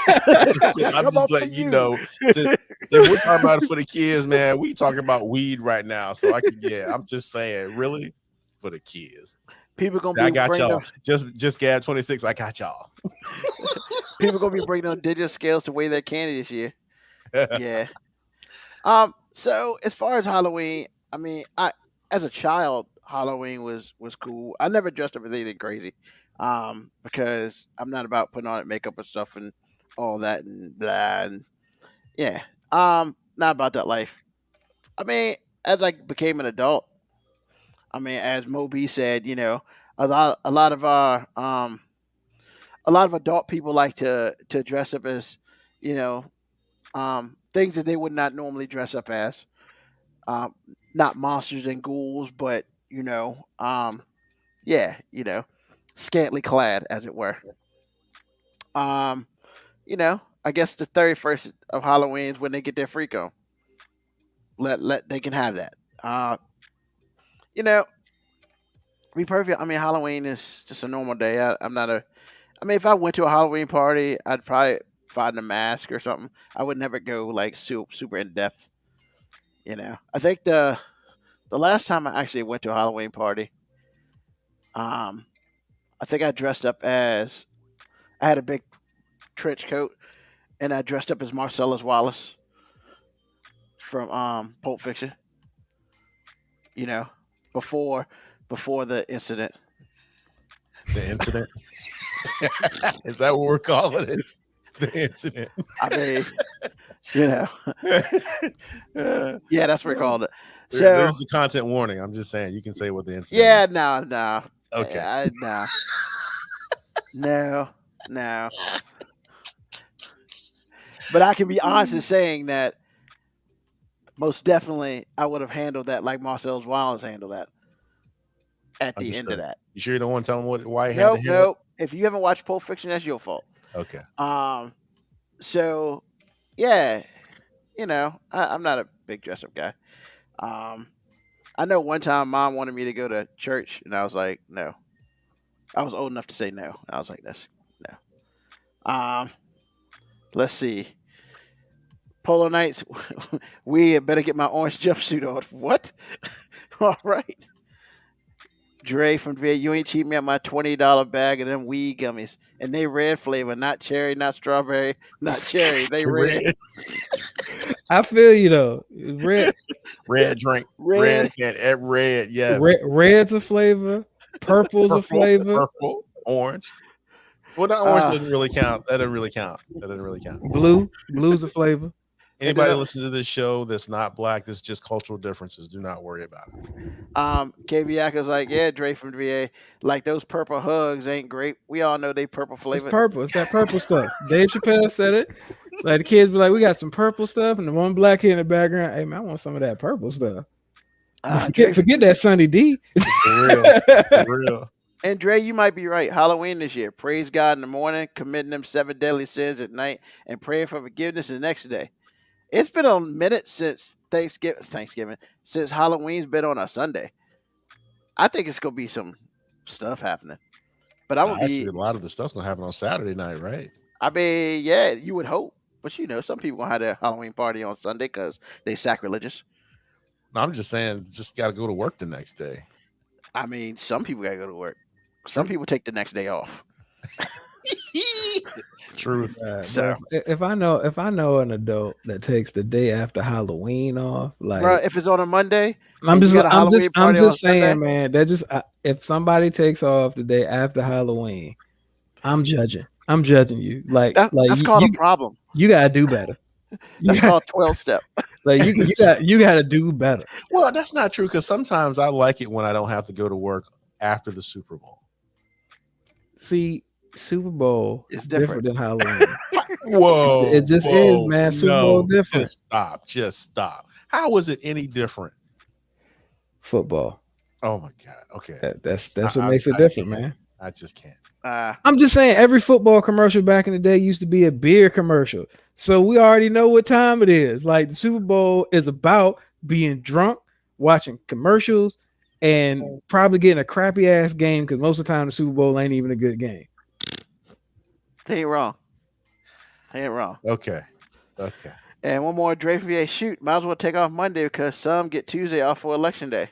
I'm just letting you know. If we're talking about it for the kids, man, we talking about weed right now. So I'm just saying, really? for the kids. People gonna I be got bringing y'all. them, Just Gab 26. I got y'all. people gonna be bringing on digital scales to weigh their candy this year. Yeah. So as far as Halloween, I mean, I as a child, Halloween was cool. I never dressed up as anything crazy, because I'm not about putting on makeup and stuff and all that and blah. And yeah, not about that life. I mean, as I became an adult, I mean, as Moby said, a lot of a lot of adult people like to dress up as, you know, things that they would not normally dress up as. Um, Not monsters and ghouls, but yeah, scantily clad, as it were. Um, I guess the 31st of Halloween is when they get their freak on. Let they can have that. You know, to be perfect. I mean, Halloween is just a normal day. I'm not a. I mean, if I went to a Halloween party, I'd probably find a mask or something. I would never go like super in depth. I think the last time I actually went to a Halloween party, um, I think I dressed up as I had a big trench coat and I dressed up as Marcellus Wallace from Pulp Fiction. You know, before the incident. The incident. Is that what we're calling it? The incident. I mean, yeah, that's what we called it. So There's a content warning. I'm just saying you can say what the incident. yeah, no. Okay. No. But I can be honest in saying that most definitely I would have handled that like Marcellus Wallace handled that at the end of that. You sure you don't want to tell them why he had to handle it? Nope. If you haven't watched Pulp Fiction, that's your fault. Okay. So yeah, I'm not a big dress up guy. I know one time mom wanted me to go to church and I was like, no. I was old enough to say no. I was like, that's no. Let's see. Polo nights, we better get my orange jumpsuit on. What? All right. Dre from Dre, you ain't cheat me at my $20 bag of them weed gummies. And they red flavor, not cherry, not strawberry, not cherry. They red. I feel you though. Red drink. Red. Red, yes. Red's a flavor. Purple's a flavor. Purple, orange. Well, that orange doesn't really count. That doesn't really count. Blue's a flavor. Anybody listen to this show that's not black, this is just cultural differences. Do not worry about it. KB was like, yeah, Dre from VA. Like those purple hugs ain't great. We all know they purple flavor. It's purple. It's that purple stuff. Dave Chappelle said it. Like the kids be like, we got some purple stuff, and the one black kid in the background, hey man, I want some of that purple stuff. Forget that Sunny D. For real. And Dre, you might be right. Halloween this year. Praise God in the morning, committing them 7 deadly sins at night, and praying for forgiveness the next day. It's been a minute since Thanksgiving, since Halloween's been on a Sunday. I think it's gonna be some stuff happening. But I'm gonna be a lot of the stuff's gonna happen on Saturday night, right? I mean, yeah, you would hope. But some people gonna have their Halloween party on Sunday because they sacrilegious. No, I'm just saying, just gotta go to work the next day. I mean, some people gotta go to work. Some people take the next day off. Truth. So if I know an adult that takes the day after Halloween off, like bro, if it's on a Monday, I'm just saying, man, that just if somebody takes off the day after Halloween, I'm judging you. That's called a problem. You gotta do better. That's called 12-step. Like you gotta do better. Well, that's not true because sometimes I like it when I don't have to go to work after the Super Bowl. See, Super Bowl is different than Halloween. Whoa, it just is, man. Super Bowl different. Just stop. How was it any different? Football. Oh my God. Okay. That's what makes it different, man. I just can't. I'm just saying every football commercial back in the day used to be a beer commercial. So we already know what time it is. Like the Super Bowl is about being drunk, watching commercials, and probably getting a crappy ass game because most of the time the Super Bowl ain't even a good game. They ain't wrong. Okay. And one more Dre VA shoot. Might as well take off Monday because some get Tuesday off for election day.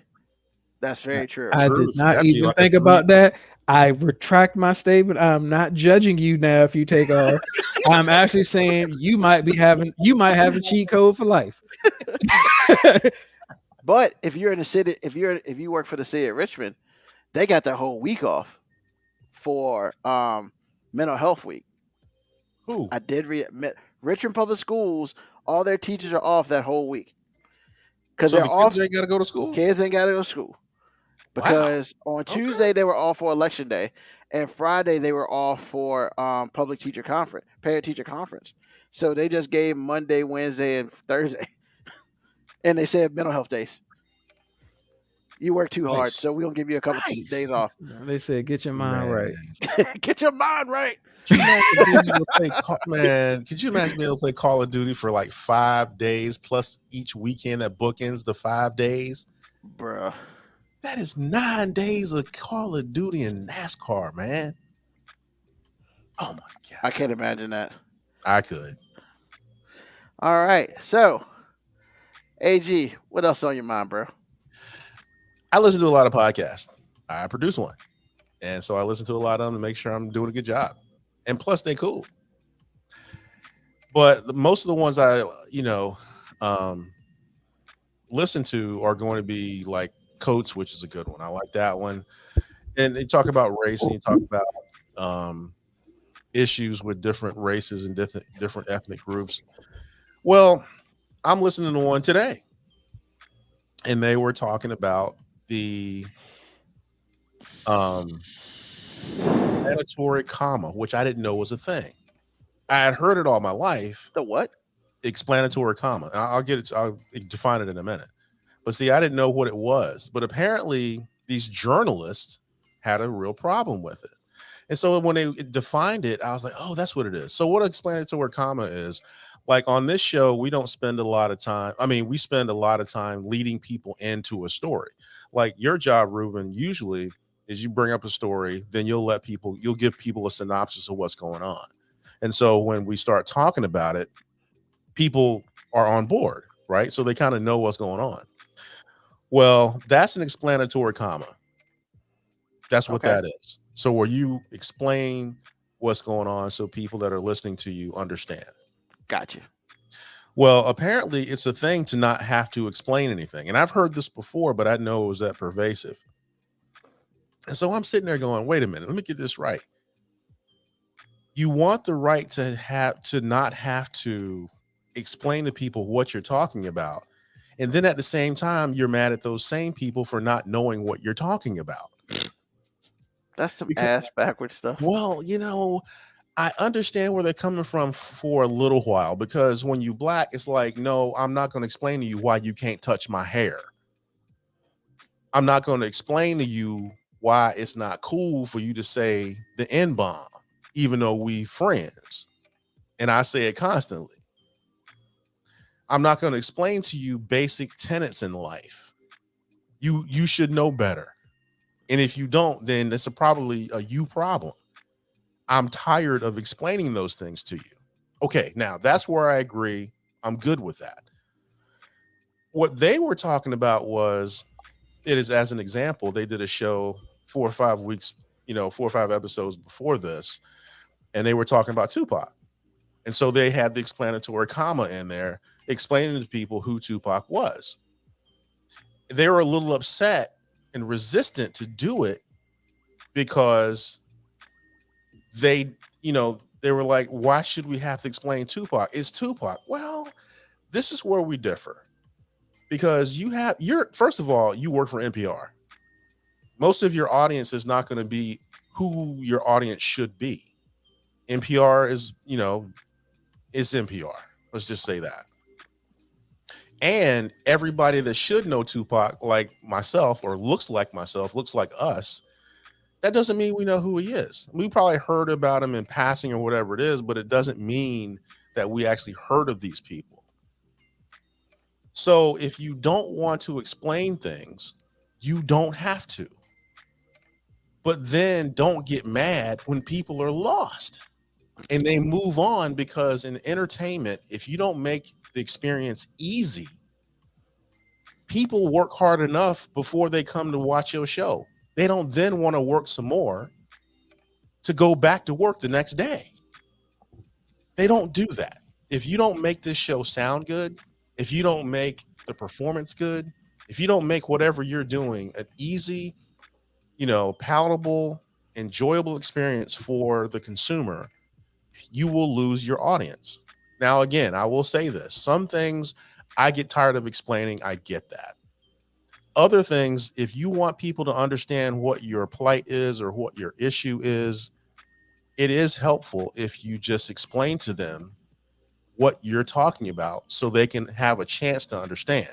That's very true. I True. did not That'd be even like a think three- about that. I retract my statement. I'm not judging you now if you take off. I'm actually saying you might have a cheat code for life. But if you're in the city, if you work for the city of Richmond, they got that whole week off for mental health week. Who? I did read Richmond Public Schools. All their teachers are off that whole week because So they're the off. kids ain't got to go to school. Kids ain't got to go to school because on Tuesday they were off for election day, and Friday they were off for parent teacher conference. So they just gave Monday, Wednesday, and Thursday, and they said mental health days. You work too hard, Nice. so we're gonna give you a couple Nice. days off. They said, get your mind right. Get your mind right. Could you imagine being able to play could you imagine being able to play Call of Duty for like 5 days plus each weekend that bookends the 5 days? Bruh. That is 9 days of Call of Duty and NASCAR, man. Oh my God. I can't imagine that. I could. All right. So, AG, what else on your mind, bro? I listen to a lot of podcasts. I produce one. And so I listen to a lot of them to make sure I'm doing a good job. And plus, they cool. But most of the ones I, listen to are going to be like Code Switch is a good one. I like that one. And they talk about race and you talk about issues with different races and different ethnic groups. Well, I'm listening to one today. And they were talking about the explanatory comma, which I didn't know was a thing. I had heard it all my life. The what? Explanatory comma. I'll define it in a minute. But see, I didn't know what it was. But apparently these journalists had a real problem with it. And so when they defined it, I was like, oh, that's what it is. So what explanatory comma is, like on this show, we don't spend a lot of time. I mean, we spend a lot of time leading people into a story. Like your job, Ruben, usually is you bring up a story, then you'll give people a synopsis of what's going on. And so when we start talking about it, people are on board, right? So they kind of know what's going on. Well, that's an explanatory comma. That's what that is. So where you explain what's going on so people that are listening to you understand. Gotcha. Well, apparently it's a thing to not have to explain anything. And I've heard this before, but I didn't know it was that pervasive. And so I'm sitting there going, wait a minute, let me get this right. You want the right to not have to explain to people what you're talking about. And then at the same time, you're mad at those same people for not knowing what you're talking about. That's some ass backwards stuff. Well, I understand where they're coming from for a little while, because when you black, it's like, no, I'm not going to explain to you why you can't touch my hair. I'm not going to explain to you why it's not cool for you to say the N-bomb, even though we friends. And I say it constantly. I'm not going to explain to you basic tenets in life. You should know better. And if you don't, then it's probably a you problem. I'm tired of explaining those things to you. Okay, now that's where I agree. I'm good with that. What they were talking about was, it is as an example, they did a show 4 or 5 weeks, 4 or 5 episodes before this, and they were talking about Tupac. And so they had the explanatory comma in there explaining to people who Tupac was. They were a little upset and resistant to do it because they were like, why should we have to explain Tupac? It's Tupac. Well, this is where we differ, because first of all, you work for NPR. Most of your audience is not going to be who your audience should be. NPR is, it's NPR. Let's just say that. And everybody that should know Tupac, like myself, or looks like myself, looks like us, that doesn't mean we know who he is. We probably heard about him in passing or whatever it is, but it doesn't mean that we actually heard of these people. So if you don't want to explain things, you don't have to. But then don't get mad when people are lost and they move on, because in entertainment, if you don't make the experience easy, people work hard enough before they come to watch your show. They don't then want to work some more to go back to work the next day. They don't do that. If you don't make this show sound good, if you don't make the performance good, if you don't make whatever you're doing an easy, palatable, enjoyable experience for the consumer, you will lose your audience. Now, again, I will say this. Some things I get tired of explaining. I get that. Other things, if you want people to understand what your plight is or what your issue is, it is helpful if you just explain to them what you're talking about so they can have a chance to understand.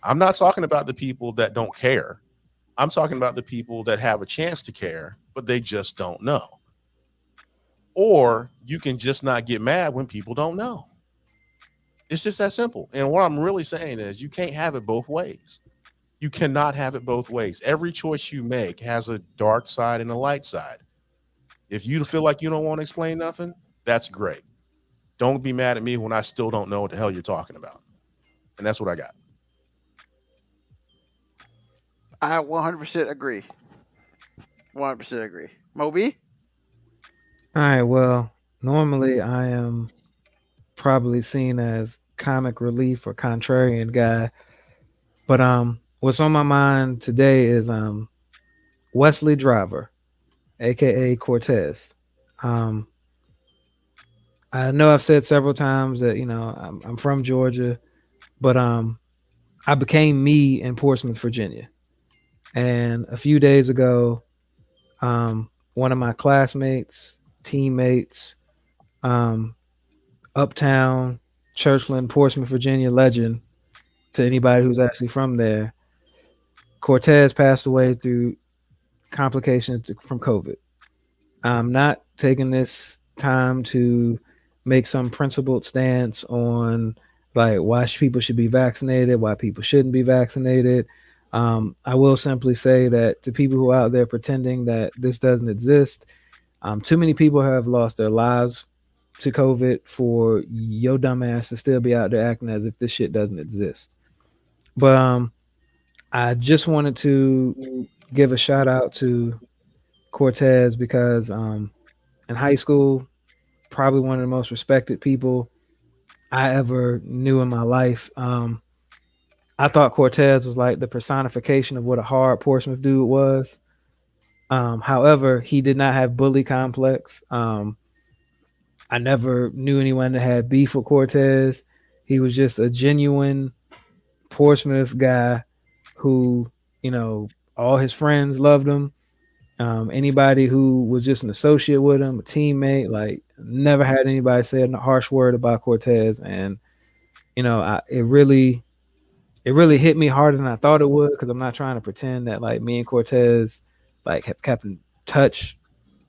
I'm not talking about the people that don't care. I'm talking about the people that have a chance to care, but they just don't know. Or you can just not get mad when people don't know. It's just that simple. And what I'm really saying is you can't have it both ways. You cannot have it both ways. Every choice you make has a dark side and a light side. If you feel like you don't want to explain nothing, that's great. Don't be mad at me when I still don't know what the hell you're talking about. And that's what I got. I 100% agree. 100% agree. Moby? All right. Well, normally I am probably seen as comic relief or contrarian guy, but what's on my mind today is Wesley Driver, aka Cortez. I know I've said several times that I'm from Georgia, but I became me in Portsmouth, Virginia, and a few days ago, one of my classmates, teammates, uptown Churchland, Portsmouth, Virginia legend, to anybody who's actually from there, Cortez passed away through complications from COVID. I'm not taking this time to make some principled stance on like why people should be vaccinated, why people shouldn't be vaccinated. I will simply say that to people who are out there pretending that this doesn't exist, too many people have lost their lives to COVID for your dumb ass to still be out there acting as if this shit doesn't exist. But I just wanted to give a shout out to Cortez because in high school, probably one of the most respected people I ever knew in my life. I thought Cortez was like the personification of what a hard Portsmouth dude was. However, he did not have bully complex. I never knew anyone that had beef with Cortez. He was just a genuine Portsmouth guy who, all his friends loved him. Anybody who was just an associate with him, a teammate, like never had anybody say a harsh word about Cortez. And, it really hit me harder than I thought it would, because I'm not trying to pretend that like me and Cortez like have kept in touch,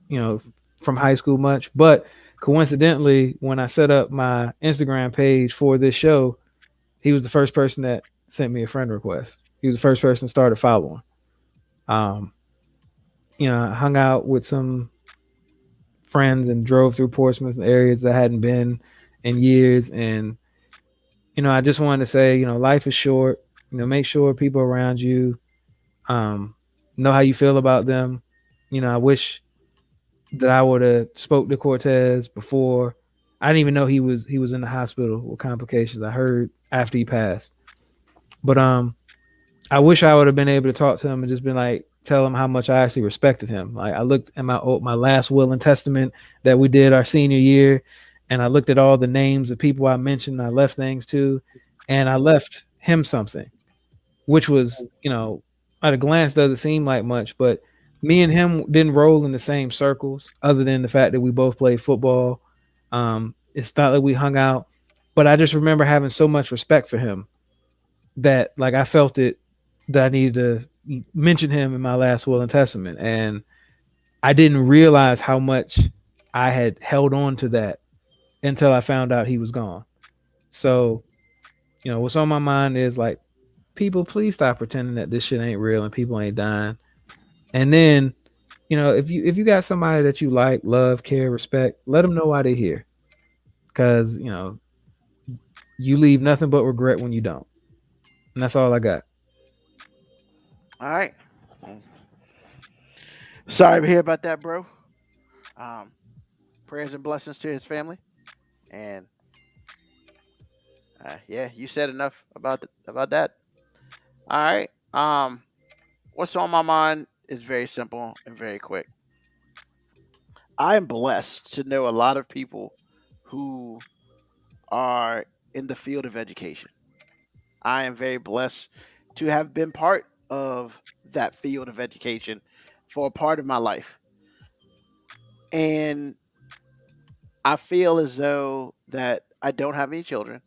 from high school much. But coincidentally, when I set up my Instagram page for this show, he was the first person that sent me a friend request. He was the first person started following. I hung out with some friends and drove through Portsmouth areas that I hadn't been in years. And, I just wanted to say, life is short. Make sure people around you know how you feel about them. I wish that I would have spoke to Cortez before. I didn't even know he was in the hospital with complications. I heard after he passed. But I wish I would have been able to talk to him and just been like, tell him how much I actually respected him. Like I looked at my last will and testament that we did our senior year, and I looked at all the names of people I mentioned, I left things to, and I left him something, which was, at a glance doesn't seem like much, but me and him didn't roll in the same circles other than the fact that we both played football. It's not like we hung out, but I just remember having so much respect for him that like I felt it that I needed to mention him in my last will and testament. And I didn't realize how much I had held on to that until I found out he was gone. So, what's on my mind is like, people, please stop pretending that this shit ain't real and people ain't dying. And then, if you got somebody that you like, love, care, respect, let them know why they're here. Because, you leave nothing but regret when you don't. And that's all I got. All right. Sorry to hear about that, bro. Um, Prayers and blessings to his family. And yeah, you said enough about that. All right. What's on my mind is very simple and very quick. I am blessed to know a lot of people who are in the field of education. I am very blessed to have been part of that field of education for a part of my life. And I feel as though that I don't have any children.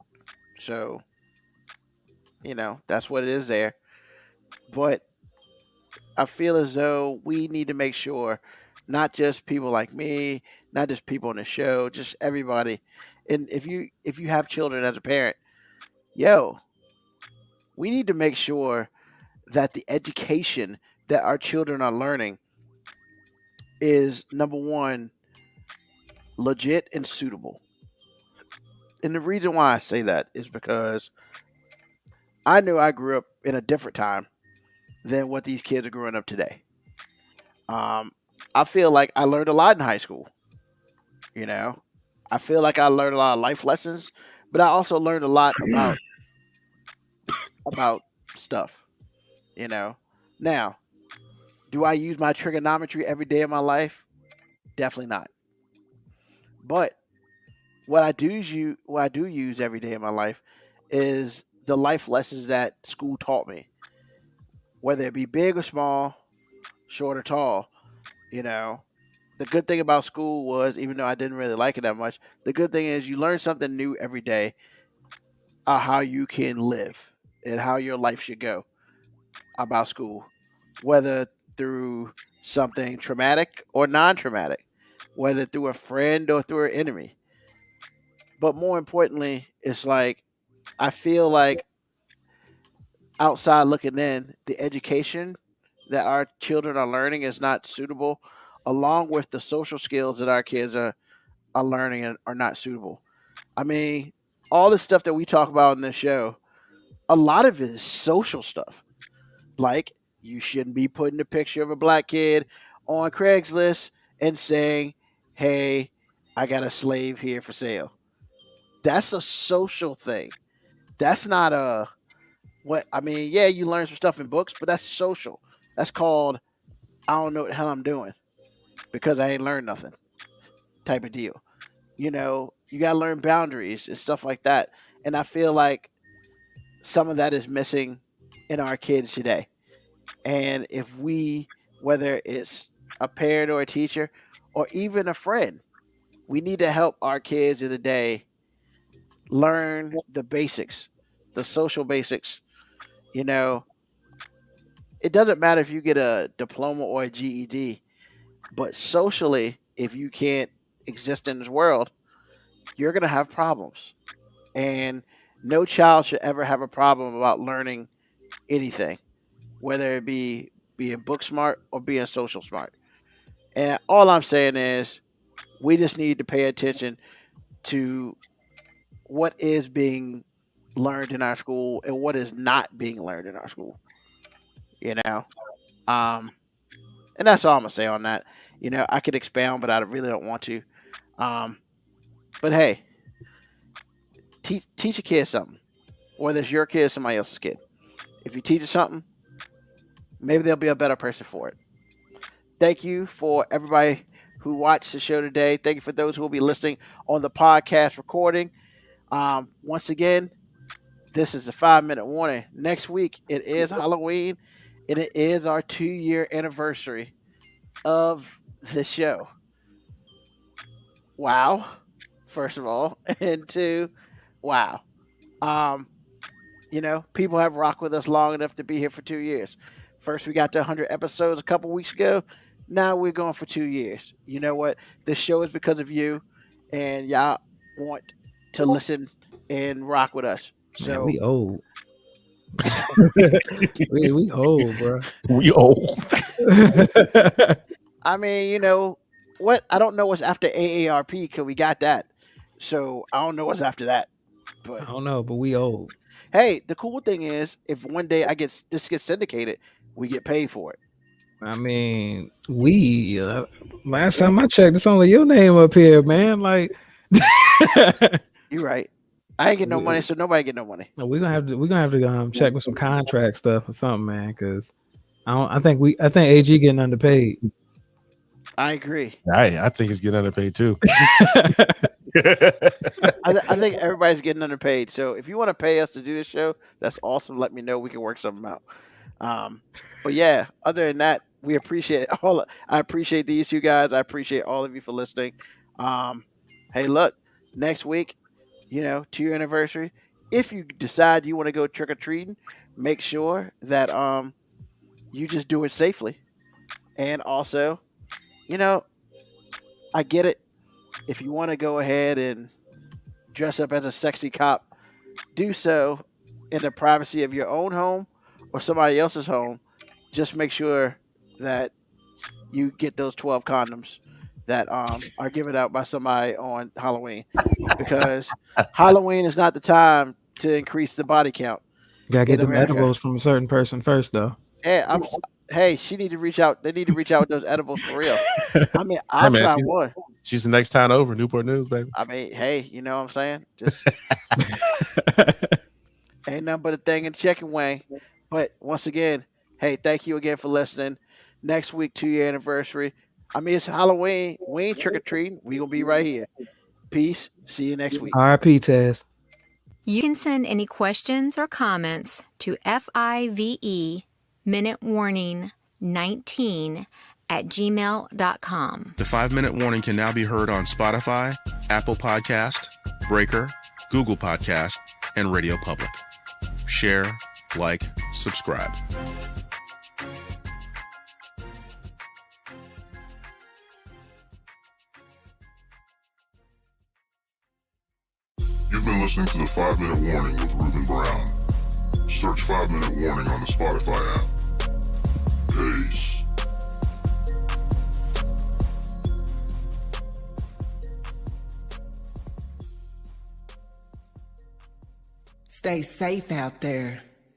So, that's what it is there. But I feel as though we need to make sure not just people like me, not just people on the show, just everybody. And if you have children as a parent, yo, we need to make sure that the education that our children are learning is number one, legit and suitable. And the reason why I say that is because I knew I grew up in a different time than what these kids are growing up today. Um, I feel like I learned a lot in high school. You know, I feel like I learned a lot of life lessons, but I also learned a lot about stuff. You know, now do I use my trigonometry every day of my life? Definitely not. But what I do use every day of my life is the life lessons that school taught me, whether it be big or small, short or tall. You know, the good thing about school was, even though I didn't really like it that much, the good thing is you learn something new every day, how you can live and how your life should go about school, whether through something traumatic or non-traumatic, whether through a friend or through an enemy. But more importantly, it's like I feel like outside looking in, the education that our children are learning is not suitable, along with the social skills that our kids are learning and are not suitable. I mean, all the stuff that we talk about in this show, a lot of it is social stuff. Like, you shouldn't be putting a picture of a black kid on Craigslist and saying, hey, I got a slave here for sale. That's a social thing. That's not a what I mean, yeah, you learn some stuff in books, but that's social. That's called I don't know what the hell I'm doing because I ain't learned nothing type of deal. You gotta learn boundaries and stuff like that. And I feel like some of that is missing in our kids today. And if we, whether it's a parent or a teacher or even a friend, we need to help our kids of the day learn the basics, the social basics. You know, it doesn't matter if you get a diploma or a GED, but socially, if you can't exist in this world, you're going to have problems. And no child should ever have a problem about learning anything, whether it be being book smart or being social smart. And all I'm saying is we just need to pay attention to what is being learned in our school and what is not being learned in our school. You know, um, and that's all I'm gonna say on that. I could expound, but I really don't want to. Um, but hey, teach a kid something, whether it's your kid or somebody else's kid. If you teach them something, maybe they'll be a better person for it. Thank you for everybody who watched the show today. Thank you for those who will be listening on the podcast recording. Once again, this is the 5 minute warning. Next week, it is Halloween, and it is our 2-year anniversary of the show. Wow, first of all. And two, wow. People have rocked with us long enough to be here for 2 years. First, we got to 100 episodes a couple weeks ago. Now we're going for 2 years. You know what? This show is because of you, and y'all want to listen and rock with us. So Man, we old. we old, bro. We old. I mean, what? I don't know what's after AARP because we got that. So I don't know what's after that. I But don't know, but we old. hey, the cool thing is, if one day this gets syndicated, we get paid for it. I mean, last time I checked, it's only your name up here, man. Like, You're right. I ain't getting no money, so nobody get no money. No, we're gonna have to check with some contract stuff or something, man. Because I think AG getting underpaid. I agree. I think he's getting underpaid too. I think everybody's getting underpaid. So if you want to pay us to do this show, that's awesome. Let me know. We can work something out. But yeah, other than that, we appreciate it. I appreciate these two guys. I appreciate all of you for listening. Hey, look, next week, 2-year anniversary. If you decide you want to go trick or treating, make sure that you just do it safely. And also, I get it. If you want to go ahead and dress up as a sexy cop, do so in the privacy of your own home or somebody else's home. Just make sure that you get those 12 condoms that are given out by somebody on Halloween, because Halloween is not the time to increase the body count. You gotta get them edibles from a certain person first, though. Hey, she need to reach out. They need to reach out with those edibles for real. I mean, I'll try one. She's the next time over, Newport News, baby. I mean, hey, you know what I'm saying? Just ain't nothing but a thing in checking, Wayne. But once again, hey, thank you again for listening. Next week, 2-year anniversary. I mean, it's Halloween. We ain't trick-or-treating. We going to be right here. Peace. See you next week. RIP, Taz. You can send any questions or comments to FIVE Minute Warning 19@gmail.com. The 5-Minute Warning can now be heard on Spotify, Apple Podcast, Breaker, Google Podcast, and Radio Public. Share, like, subscribe. You've been listening to the 5-Minute Warning with Ruben Brown. Search 5-Minute Warning on the Spotify app. Peace. Stay safe out there.